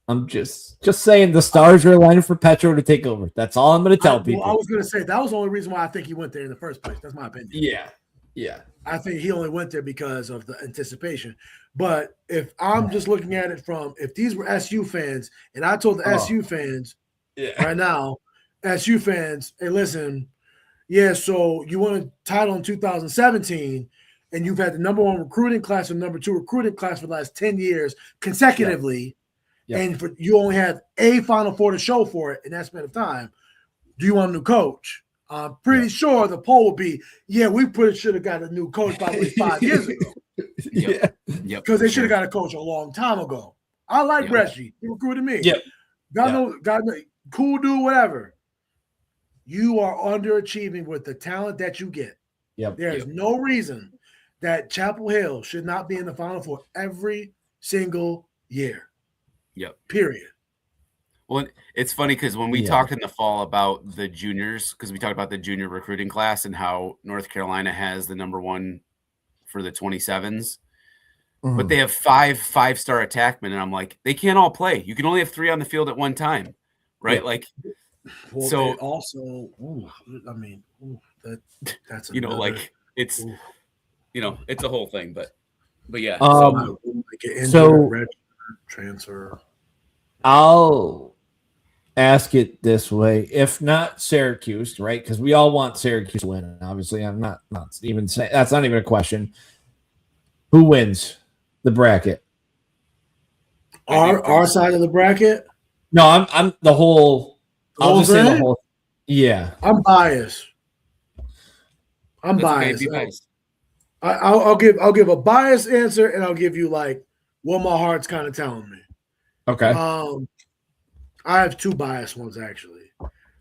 I'm just saying the stars are aligning for Petro to take over. That's all I'm going to tell people. I was going to say that was the only reason why I think he went there in the first place. That's my opinion. Yeah. I think he only went there because of the anticipation. But if I'm just looking at it from if these were SU fans, and I told the SU fans right now, SU fans, hey, listen, so you won a title in 2017, and you've had the number 1 recruiting class and number 2 recruiting class for the last 10 years consecutively. And you only have a Final Four to show for it in that span of time. Do you want a new coach? I'm pretty sure the poll will be, we pretty should have got a new coach probably 5 years ago. Because they should have got a coach a long time ago. I like Bresci. He recruited me. Got no, cool dude, whatever. You are underachieving with the talent that you get. There is no reason that Chapel Hill should not be in the Final Four every single year. Period. Well, it's funny because when we talked in the fall about the juniors, because we talked about the junior recruiting class and how North Carolina has the number 1 for the 27s, but they have 5 5-star attackmen, and I'm like, they can't all play. You can only have 3 on the field at one time, right? Like, so also, that's it's it's a whole thing, but yeah. Transfer. I'll ask it this way: if not Syracuse, right? Because we all want Syracuse to win. Obviously, I'm not even saying that's not even a question. Who wins the bracket? Our side of the bracket? No, I'm the whole. I'll just say the whole. Yeah, I'm biased. I'm biased. I'll give a biased answer, and I'll give you like what my heart's kind of telling me. Okay. I have 2 biased ones actually.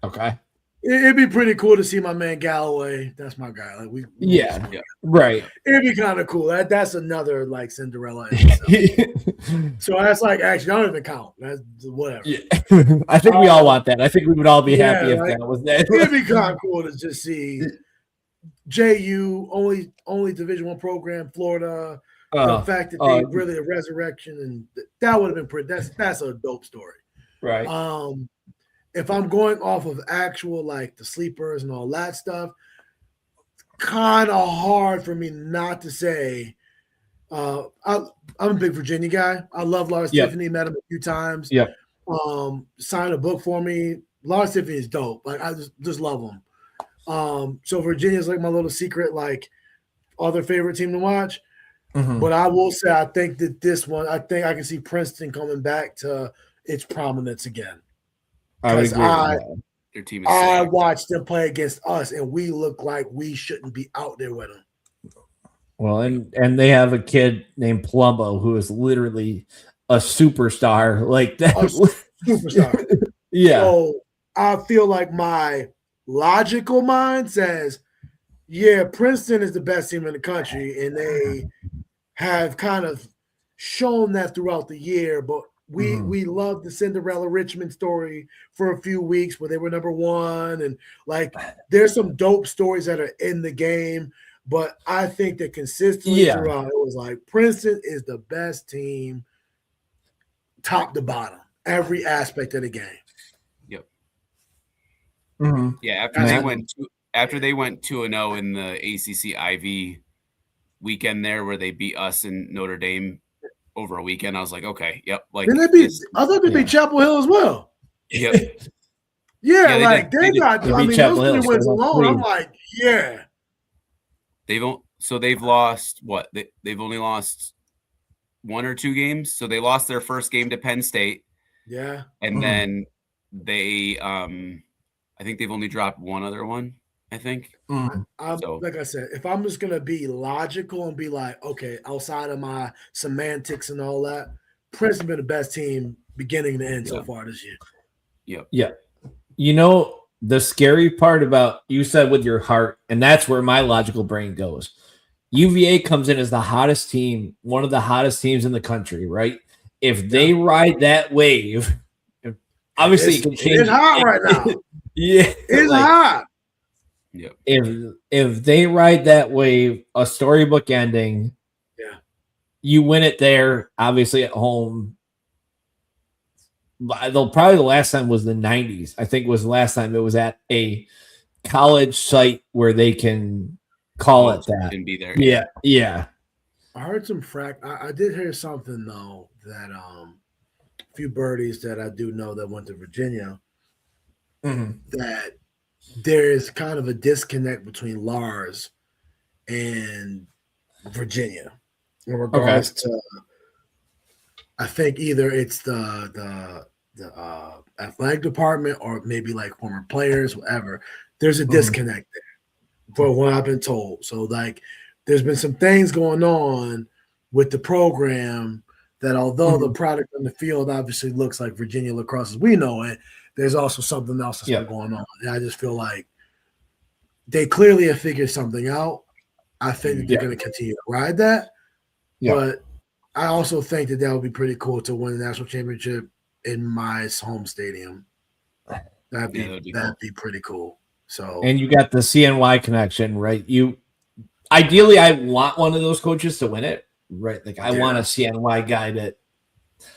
Okay. It'd be pretty cool to see my man Galloway. That's my guy. Like we right. It'd be kind of cool. That's another like Cinderella. So that's like actually I don't even count. That's whatever. Yeah. I think we all want that. I think we would all be happy if that was that. It'd be kind of cool to just see JU only Division I program, Florida. The fact that they really a resurrection, and that would have been pretty. That's a dope story, right? If I'm going off of actual like the sleepers and all that stuff, kind of hard for me not to say. I'm a big Virginia guy. I love Lars Tiffany. Met him a few times. Signed a book for me. Lars Tiffany is dope. Like I just love him. So Virginia's like my little secret, like other favorite team to watch. But I will say, I think that this one, I think I can see Princeton coming back to its prominence again. I would Because agree with that. Their team is I stacked. watched them play against us, and we look like we shouldn't be out there with them. Well, and they have a kid named Plumbo who is literally a superstar. Like that. Superstar. Yeah. So I feel like my logical mind says, yeah, Princeton is the best team in the country, and they have kind of shown that throughout the year. But we love the Cinderella Richmond story for a few weeks where they were number one, and like there's some dope stories that are in the game. But I think that consistently throughout, it was like Princeton is the best team, top to bottom, every aspect of the game. Yep. Mhm. Yeah. After they went 2-0 in the ACC Ivy weekend there, where they beat us and Notre Dame over a weekend, I was like, okay, yep. Like, I thought they beat Chapel Hill as well. Yep. Yeah, they like did. they got. They I beat mean, Chapel those Hill, 3 so wins they went alone. I'm 3. like, yeah. They've lost what? They've only lost 1 or 2 games. So they lost their first game to Penn State. Yeah. And then they I think they've only dropped one other one, I think. Like I said, if I'm just gonna be logical and be like, okay, outside of my semantics and all that, Princeton been the best team beginning to end so far this year. Yep. Yeah. You know, the scary part about you said with your heart, and that's where my logical brain goes. UVA comes in as the hottest team, one of the hottest teams in the country, right? If they ride that wave, obviously it can change. It's hot right now. Yeah. It's hot. Yep. If they ride that wave, a storybook ending, you win it there, obviously at home. Probably the last time was the 90s. I think was the last time it was at a college site where they can call it that. Can be there. Yeah. I heard some I did hear something though that a few birdies that I do know that went to Virginia that there is kind of a disconnect between Lars and Virginia in regards to. I think either it's the athletic department or maybe like former players, whatever. There's a disconnect there, for what I've been told. So like, there's been some things going on with the program that, although the product on the field obviously looks like Virginia lacrosse as we know it, there's also something else that's been going on. And I just feel like they clearly have figured something out. I think that they're going to continue to ride that, but I also think that would be pretty cool to win the national championship in my home stadium. That'd be pretty cool. So, and you got the CNY connection, right? Ideally, I want one of those coaches to win it, right? Like I want a CNY guy that.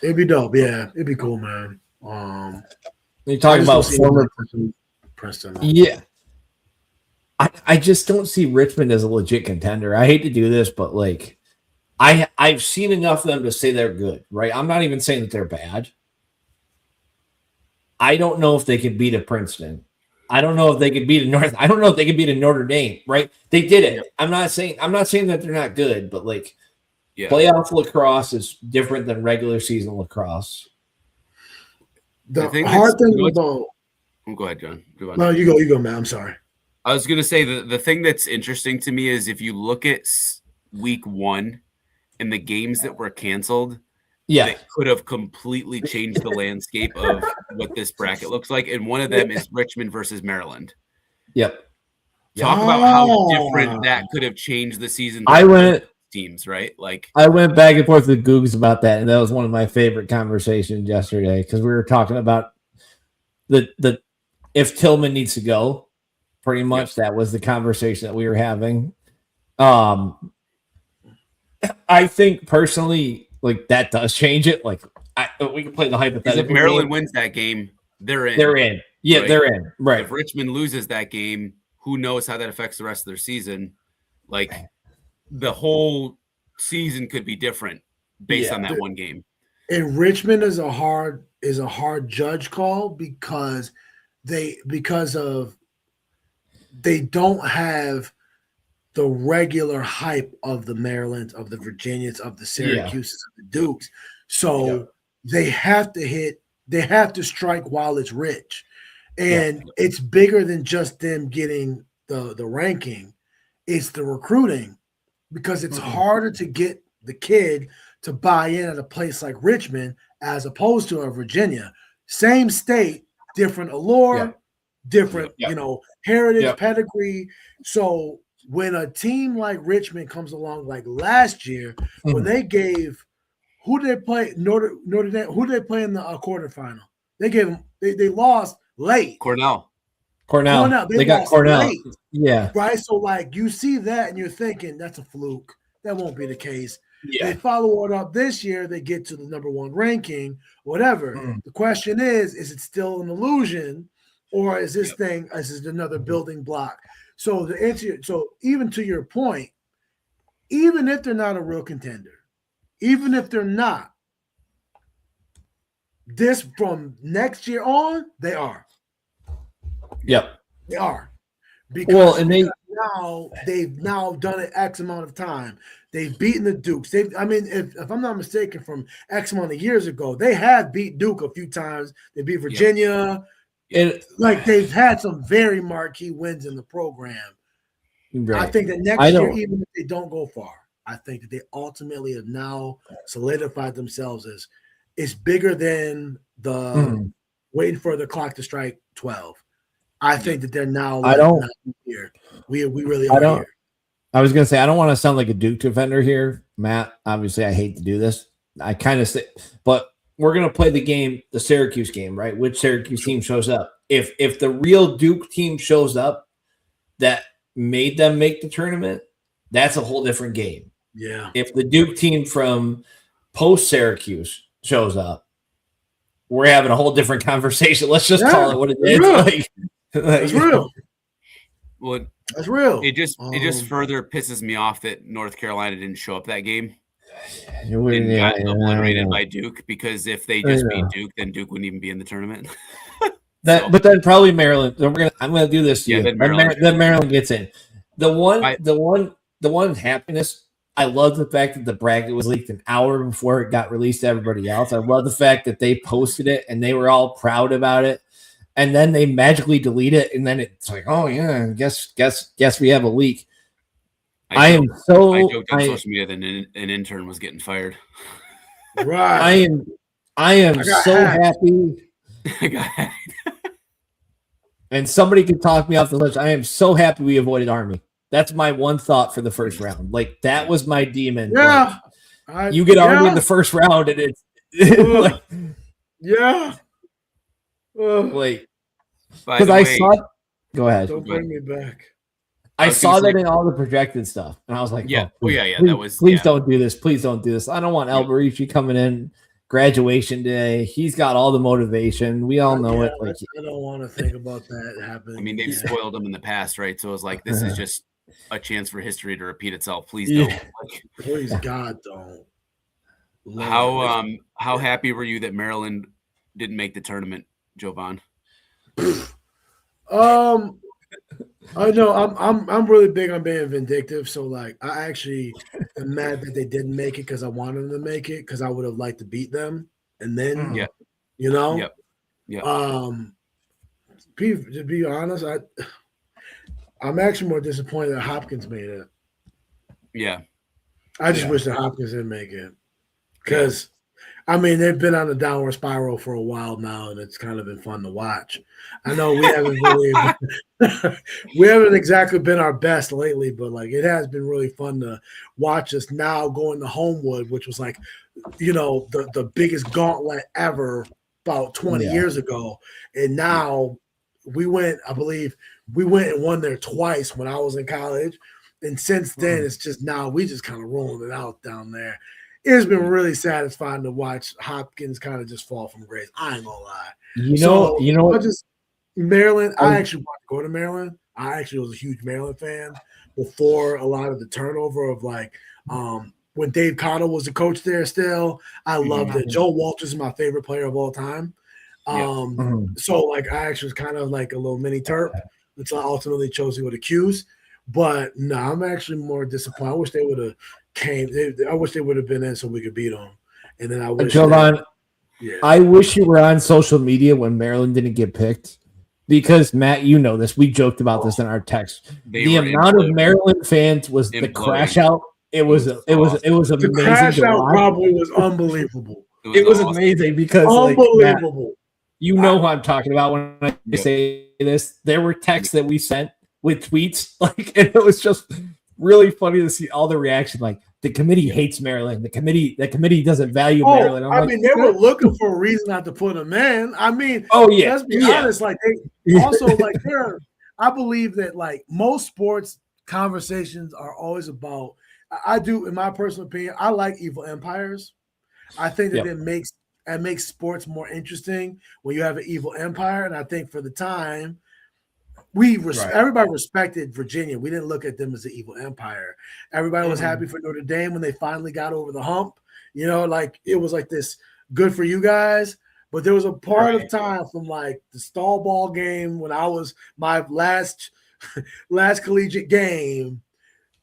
It'd be dope. Yeah, it'd be cool, man. You're talking about former Princeton. Yeah. I just don't see Richmond as a legit contender. I hate to do this, but like. I've seen enough of them to say they're good, right? I'm not even saying that they're bad. I don't know if they could beat a Princeton. I don't know if they could beat a North. I don't know if they could beat a Notre Dame, right? They did it. I'm not saying that they're not good, but like playoff lacrosse is different than regular season lacrosse. The hard thing about go ahead, John. No, you go, man. I'm sorry. I was gonna say the thing that's interesting to me is if you look at week 1 and the games that were canceled, that could have completely changed the landscape of what this bracket looks like. And one of them is Richmond versus Maryland. Yep. Talk about how different that could have changed the season. Teams, right? Like I went back and forth with Googs about that, and that was one of my favorite conversations yesterday because we were talking about the if Tillman needs to go. Pretty much that was the conversation that we were having. I think personally, like that does change it. Like we can play the hypothetical. If Maryland wins that game, they're in. They're in. Yeah, right? They're in. Right. If Richmond loses that game, who knows how that affects the rest of their season? Like the whole season could be different based on that one game. And Richmond is a hard judge call because they don't have the regular hype of the Marylands, of the Virginians, of the Syracuses, of the Dukes. So they have to hit they have to strike while it's rich. And it's bigger than just them getting the ranking. It's the recruiting, because it's harder to get the kid to buy in at a place like Richmond as opposed to a Virginia. Same state, different allure, different, heritage, pedigree. So when a team like Richmond comes along, like last year, when they gave, who did they play? Notre Dame. Who did they play in the quarterfinal? They gave them. They lost late. Cornell. They got Cornell. Late, yeah. Right. So like you see that and you're thinking that's a fluke. That won't be the case. Yeah. They follow it up this year. They get to the number 1 ranking. Whatever. The question is it still an illusion, or is this thing? Is it another building block? So the answer. So even to your point, even if they're not a real contender, even if they're not, this from next year on, they are. Yep. They are. Because they've now done it X amount of time. They've beaten the Dukes. If I'm not mistaken, from X amount of years ago, they have beat Duke a few times. They beat Virginia. They've had some very marquee wins in the program. Right. I think that next year, even if they don't go far, I think that they ultimately have now solidified themselves as it's bigger than the waiting for the clock to strike 12. I think that they're now here. We really are here. I was gonna say I don't want to sound like a Duke defender here, Matt. Obviously, I hate to do this. I kind of say, but we're gonna play the game, the Syracuse game, right? Which Syracuse team shows up? If the real Duke team shows up that made them make the tournament, that's a whole different game. Yeah. If the Duke team from post Syracuse shows up, we're having a whole different conversation. Let's just call it what it is. That's real. Well, that's real. It just further pisses me off that North Carolina didn't show up that game. Got obliterated by Duke, because if they just beat Duke, then Duke wouldn't even be in the tournament. But then probably Maryland. I'm gonna do this. Then Maryland gets in. The one happiness. I love the fact that the bracket was leaked an hour before it got released to everybody else. I love the fact that they posted it and they were all proud about it. And then they magically delete it, and then it's like, oh yeah, guess we have a leak. I joked on social media that an intern was getting fired. Right. I am so happy. And somebody could talk me off the list. I am so happy we avoided Army. That's my one thought for the first round. Like that was my demon. Yeah. Like, you get Army in the first round, and it's like, like, because I saw. Go ahead. Don't bring me back. I saw that in all the projected stuff, and I was like, please don't do this. Please don't do this. I don't want Alberici coming in graduation day. He's got all the motivation. We all know it. Like, I don't want to think about that happening. I mean, they've spoiled him in the past, right? So it's like this is just a chance for history to repeat itself. Please don't. Please, God, don't. Lord. How happy were you that Maryland didn't make the tournament, Jovan? I know I'm really big on being vindictive. So like, I actually am mad that they didn't make it because I wanted them to make it, because I would have liked to beat them. And then, you know, to be honest, I'm actually more disappointed that Hopkins made it. Yeah, I just wish that Hopkins didn't make it, because I mean, they've been on a downward spiral for a while now, and it's kind of been fun to watch. I know we haven't we haven't exactly been our best lately, but like it has been really fun to watch us now going to Homewood, which was like, you know, the biggest gauntlet ever about 20 years ago. And now we went, I believe we went and won there twice when I was in college. And since then, it's just now we just kind of rolling it out down there. It's been really satisfying to watch Hopkins kind of just fall from grace. I ain't gonna lie. You know, Maryland. I actually want to go to Maryland. I actually was a huge Maryland fan before a lot of the turnover of like when Dave Cottle was the coach there. Still, I loved it. Joe Walters is my favorite player of all time. So like I actually was kind of like a little mini Terp, which I ultimately chose to go to Q's. But no, I'm actually more disappointed. I wish they would have came. I wish they would have been in so we could beat them. And then I wish Jovan, Yeah. I wish you were on social media when Maryland didn't get picked. Because Matt, you know this. We joked about this in our text. The amount of Maryland fans was the crash out. It was amazing. The crash out probably was unbelievable. It was amazing because unbelievable. Matt, you know who I'm talking about when I say this. There were texts that we sent with tweets, and it was just really funny to see all the reaction. Like, the committee hates Maryland. The committee doesn't value Maryland. They were looking for a reason not to put them in. I mean, let's be honest. Like, they also I believe that most sports conversations are always about. I do, in my personal opinion, I like evil empires. I think that it makes sports more interesting when you have an evil empire. And I think for the time, everybody respected Virginia. We didn't look at them as an evil empire. Everybody was happy for Notre Dame when they finally got over the hump. It was like this good for you guys. But there was a part of time from the stall ball game when I was my last collegiate game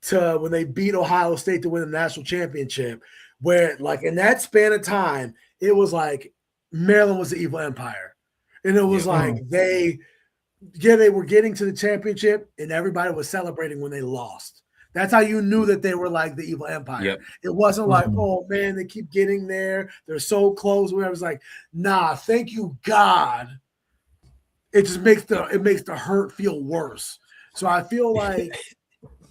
to when they beat Ohio State to win the national championship, where in that span of time, it was like Maryland was the evil empire. And it was they were getting to the championship and everybody was celebrating when they lost. That's how you knew that they were like the evil empire. Yep. It wasn't like, oh man, they keep getting there. They're so close. Where I was like, nah, thank you, God. It just makes the hurt feel worse. So I feel like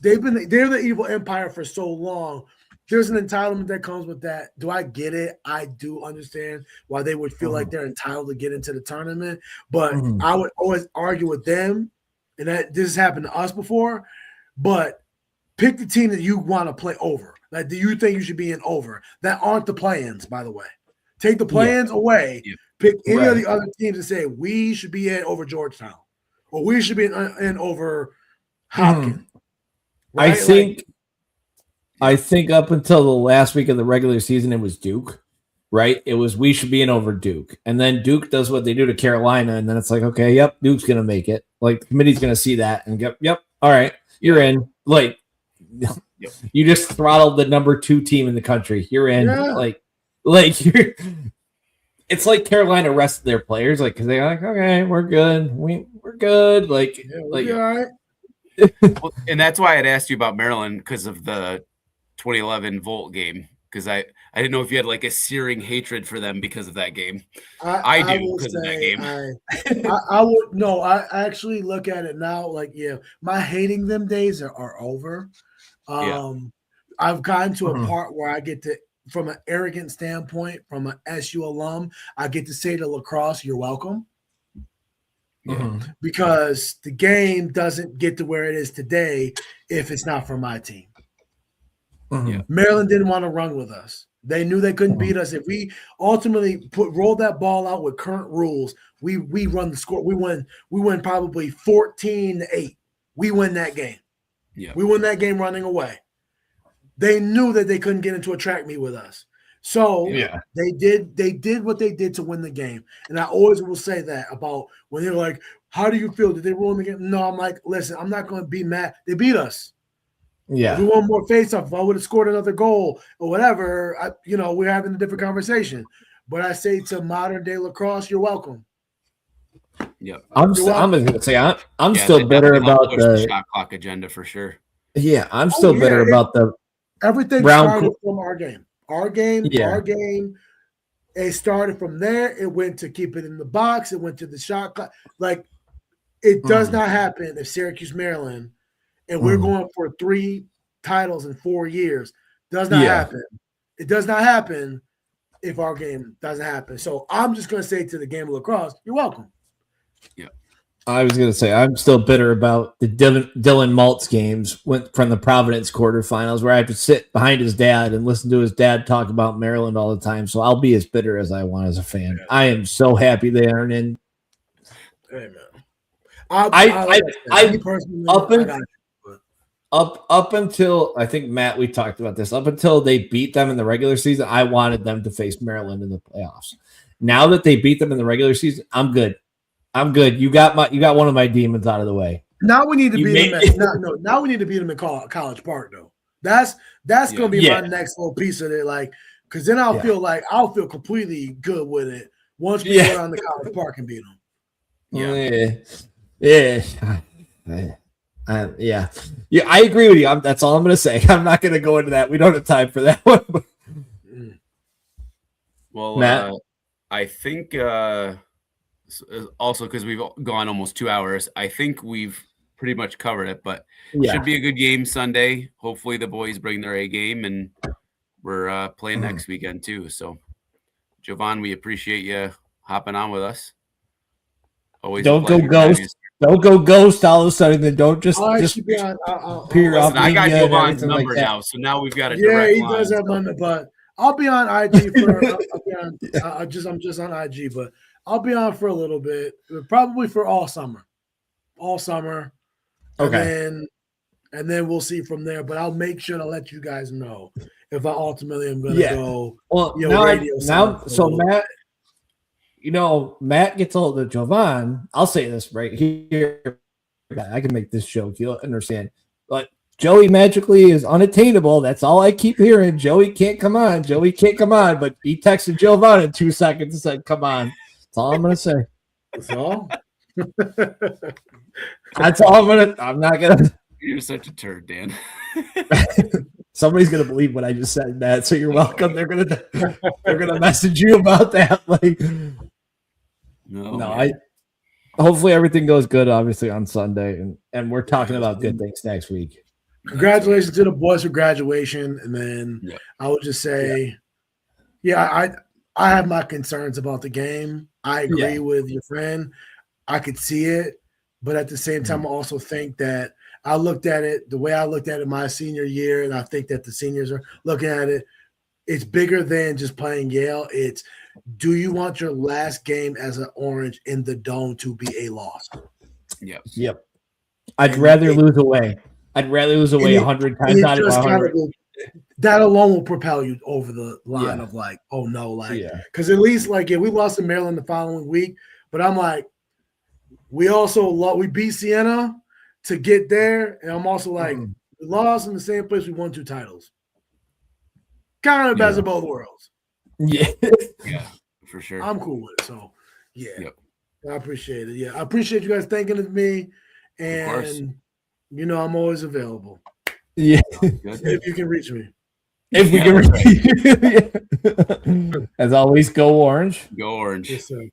they're the evil empire for so long. There's an entitlement that comes with that. Do I get it? I do understand why they would feel like they're entitled to get into the tournament. But I would always argue with them, and that this has happened to us before, but pick the team that you want to play over. Do you think you should be in over? That aren't the play-ins, by the way. Take the play-ins away. Yeah. Pick any of the other teams and say, we should be in over Georgetown. Or we should be in over Hopkins. Right? I think up until the last week of the regular season, it was Duke, right? It was we should be in over Duke. And then Duke does what they do to Carolina, and then it's like, okay, yep, Duke's going to make it. The committee's going to see that and go, yep, all right, you're in. You just throttled the number 2 team in the country. You're in. Yeah. You're. It's like Carolina rested their players, because they're like, okay, we're good. We're good. All right. Well, and that's why I'd asked you about Maryland because of the 2011 Volt game, because I didn't know if you had a searing hatred for them because of that game. I do because of that game. I actually look at it now my hating them days are over. I've gotten to a part where I get to, from an arrogant standpoint, from an SU alum, I get to say to lacrosse, you're welcome. Because the game doesn't get to where it is today if it's not for my team. Maryland didn't want to run with us. They knew they couldn't beat us. If we ultimately rolled that ball out with current rules, we run the score. We win probably 14-8. We win that game. Yeah. We win that game running away. They knew that they couldn't get into a track meet with us. So they did what they did to win the game. And I always will say that about when they're like, how do you feel? Did they ruin the game? No, I'm like, listen, I'm not going to be mad. They beat us. Yeah. If we won more face-off, if I would have scored another goal or whatever, we're having a different conversation. But I say to modern day lacrosse, you're welcome. Yeah. I'm going to say I'm still bitter about the shot clock agenda for sure. Yeah, I'm still bitter about the everything started from our game. Our game. It started from there. It went to keep it in the box. It went to the shot clock. It does not happen if Syracuse, Maryland, and we're going for 3 titles in 4 years. Does not happen. It does not happen if our game doesn't happen. So I'm just going to say to the game of lacrosse, you're welcome. Yeah. I was going to say, I'm still bitter about the Dylan Maltz games from the Providence quarterfinals where I have to sit behind his dad and listen to his dad talk about Maryland all the time. So I'll be as bitter as I want as a fan. Yeah. I am so happy they aren't in. Hey, man. Up until, I think, Matt, we talked about this, up until they beat them in the regular season, I wanted them to face Maryland in the playoffs. Now that they beat them in the regular season, I'm good. You got one of my demons out of the way. Now we need to beat them. Now we need to beat them in College Park, though. That's going to be my next little piece of it. Because then I'll feel completely good with it once we go down to College Park and beat them. Yeah. I agree with you. That's all I'm going to say. I'm not going to go into that. We don't have time for that one. Well, Matt? I think also because we've gone almost 2 hours, I think we've pretty much covered it, but should be a good game Sunday. Hopefully the boys bring their A game, and we're playing next weekend too. So, Jovan, we appreciate you hopping on with us. Always don't go ghost. Don't go ghost all of a sudden. Then don't just appear off. I got Jovan's number now, so now we've got a direct line. Does have my number, but I'll be on IG for. I'm just on IG, but I'll be on for a little bit, probably for all summer. Okay. And then we'll see from there. But I'll make sure to let you guys know if I ultimately am going to go. Well, so Matt. Matt gets a hold of Jovan. I'll say this right here. I can make this joke. You'll understand. But Joey magically is unattainable. That's all I keep hearing. Joey can't come on. But he texted Jovan in 2 seconds and said, come on. That's all I'm going to say. That's all? That's all I'm not going to. You're such a turd, Dan. Somebody's gonna believe what I just said, Matt. So you're welcome. They're gonna message you about that. I hopefully everything goes good. Obviously on Sunday, and we're talking about good things next week. Congratulations to the boys for graduation, and then I would just say, I have my concerns about the game. I agree with your friend. I could see it, but at the same time, I also think that. I looked at it the way I looked at it my senior year, and I think that the seniors are looking at it. It's bigger than just playing Yale. It's, do you want your last game as an Orange in the Dome to be a loss? Yep. I'd rather lose away. 100 times out of 100. That alone will propel you over the line of because at least we lost to Maryland the following week, but I'm like, we beat Siena to get there, and I'm also like, we lost in the same place we won 2 titles. Kind of the best of both worlds. Yeah, for sure. I'm cool with it. So, I appreciate it. Yeah, I appreciate you guys thinking of me, and I'm always available. Yeah, if you can reach me. If we can reach you. As always, go Orange. Go Orange. Yes, sir.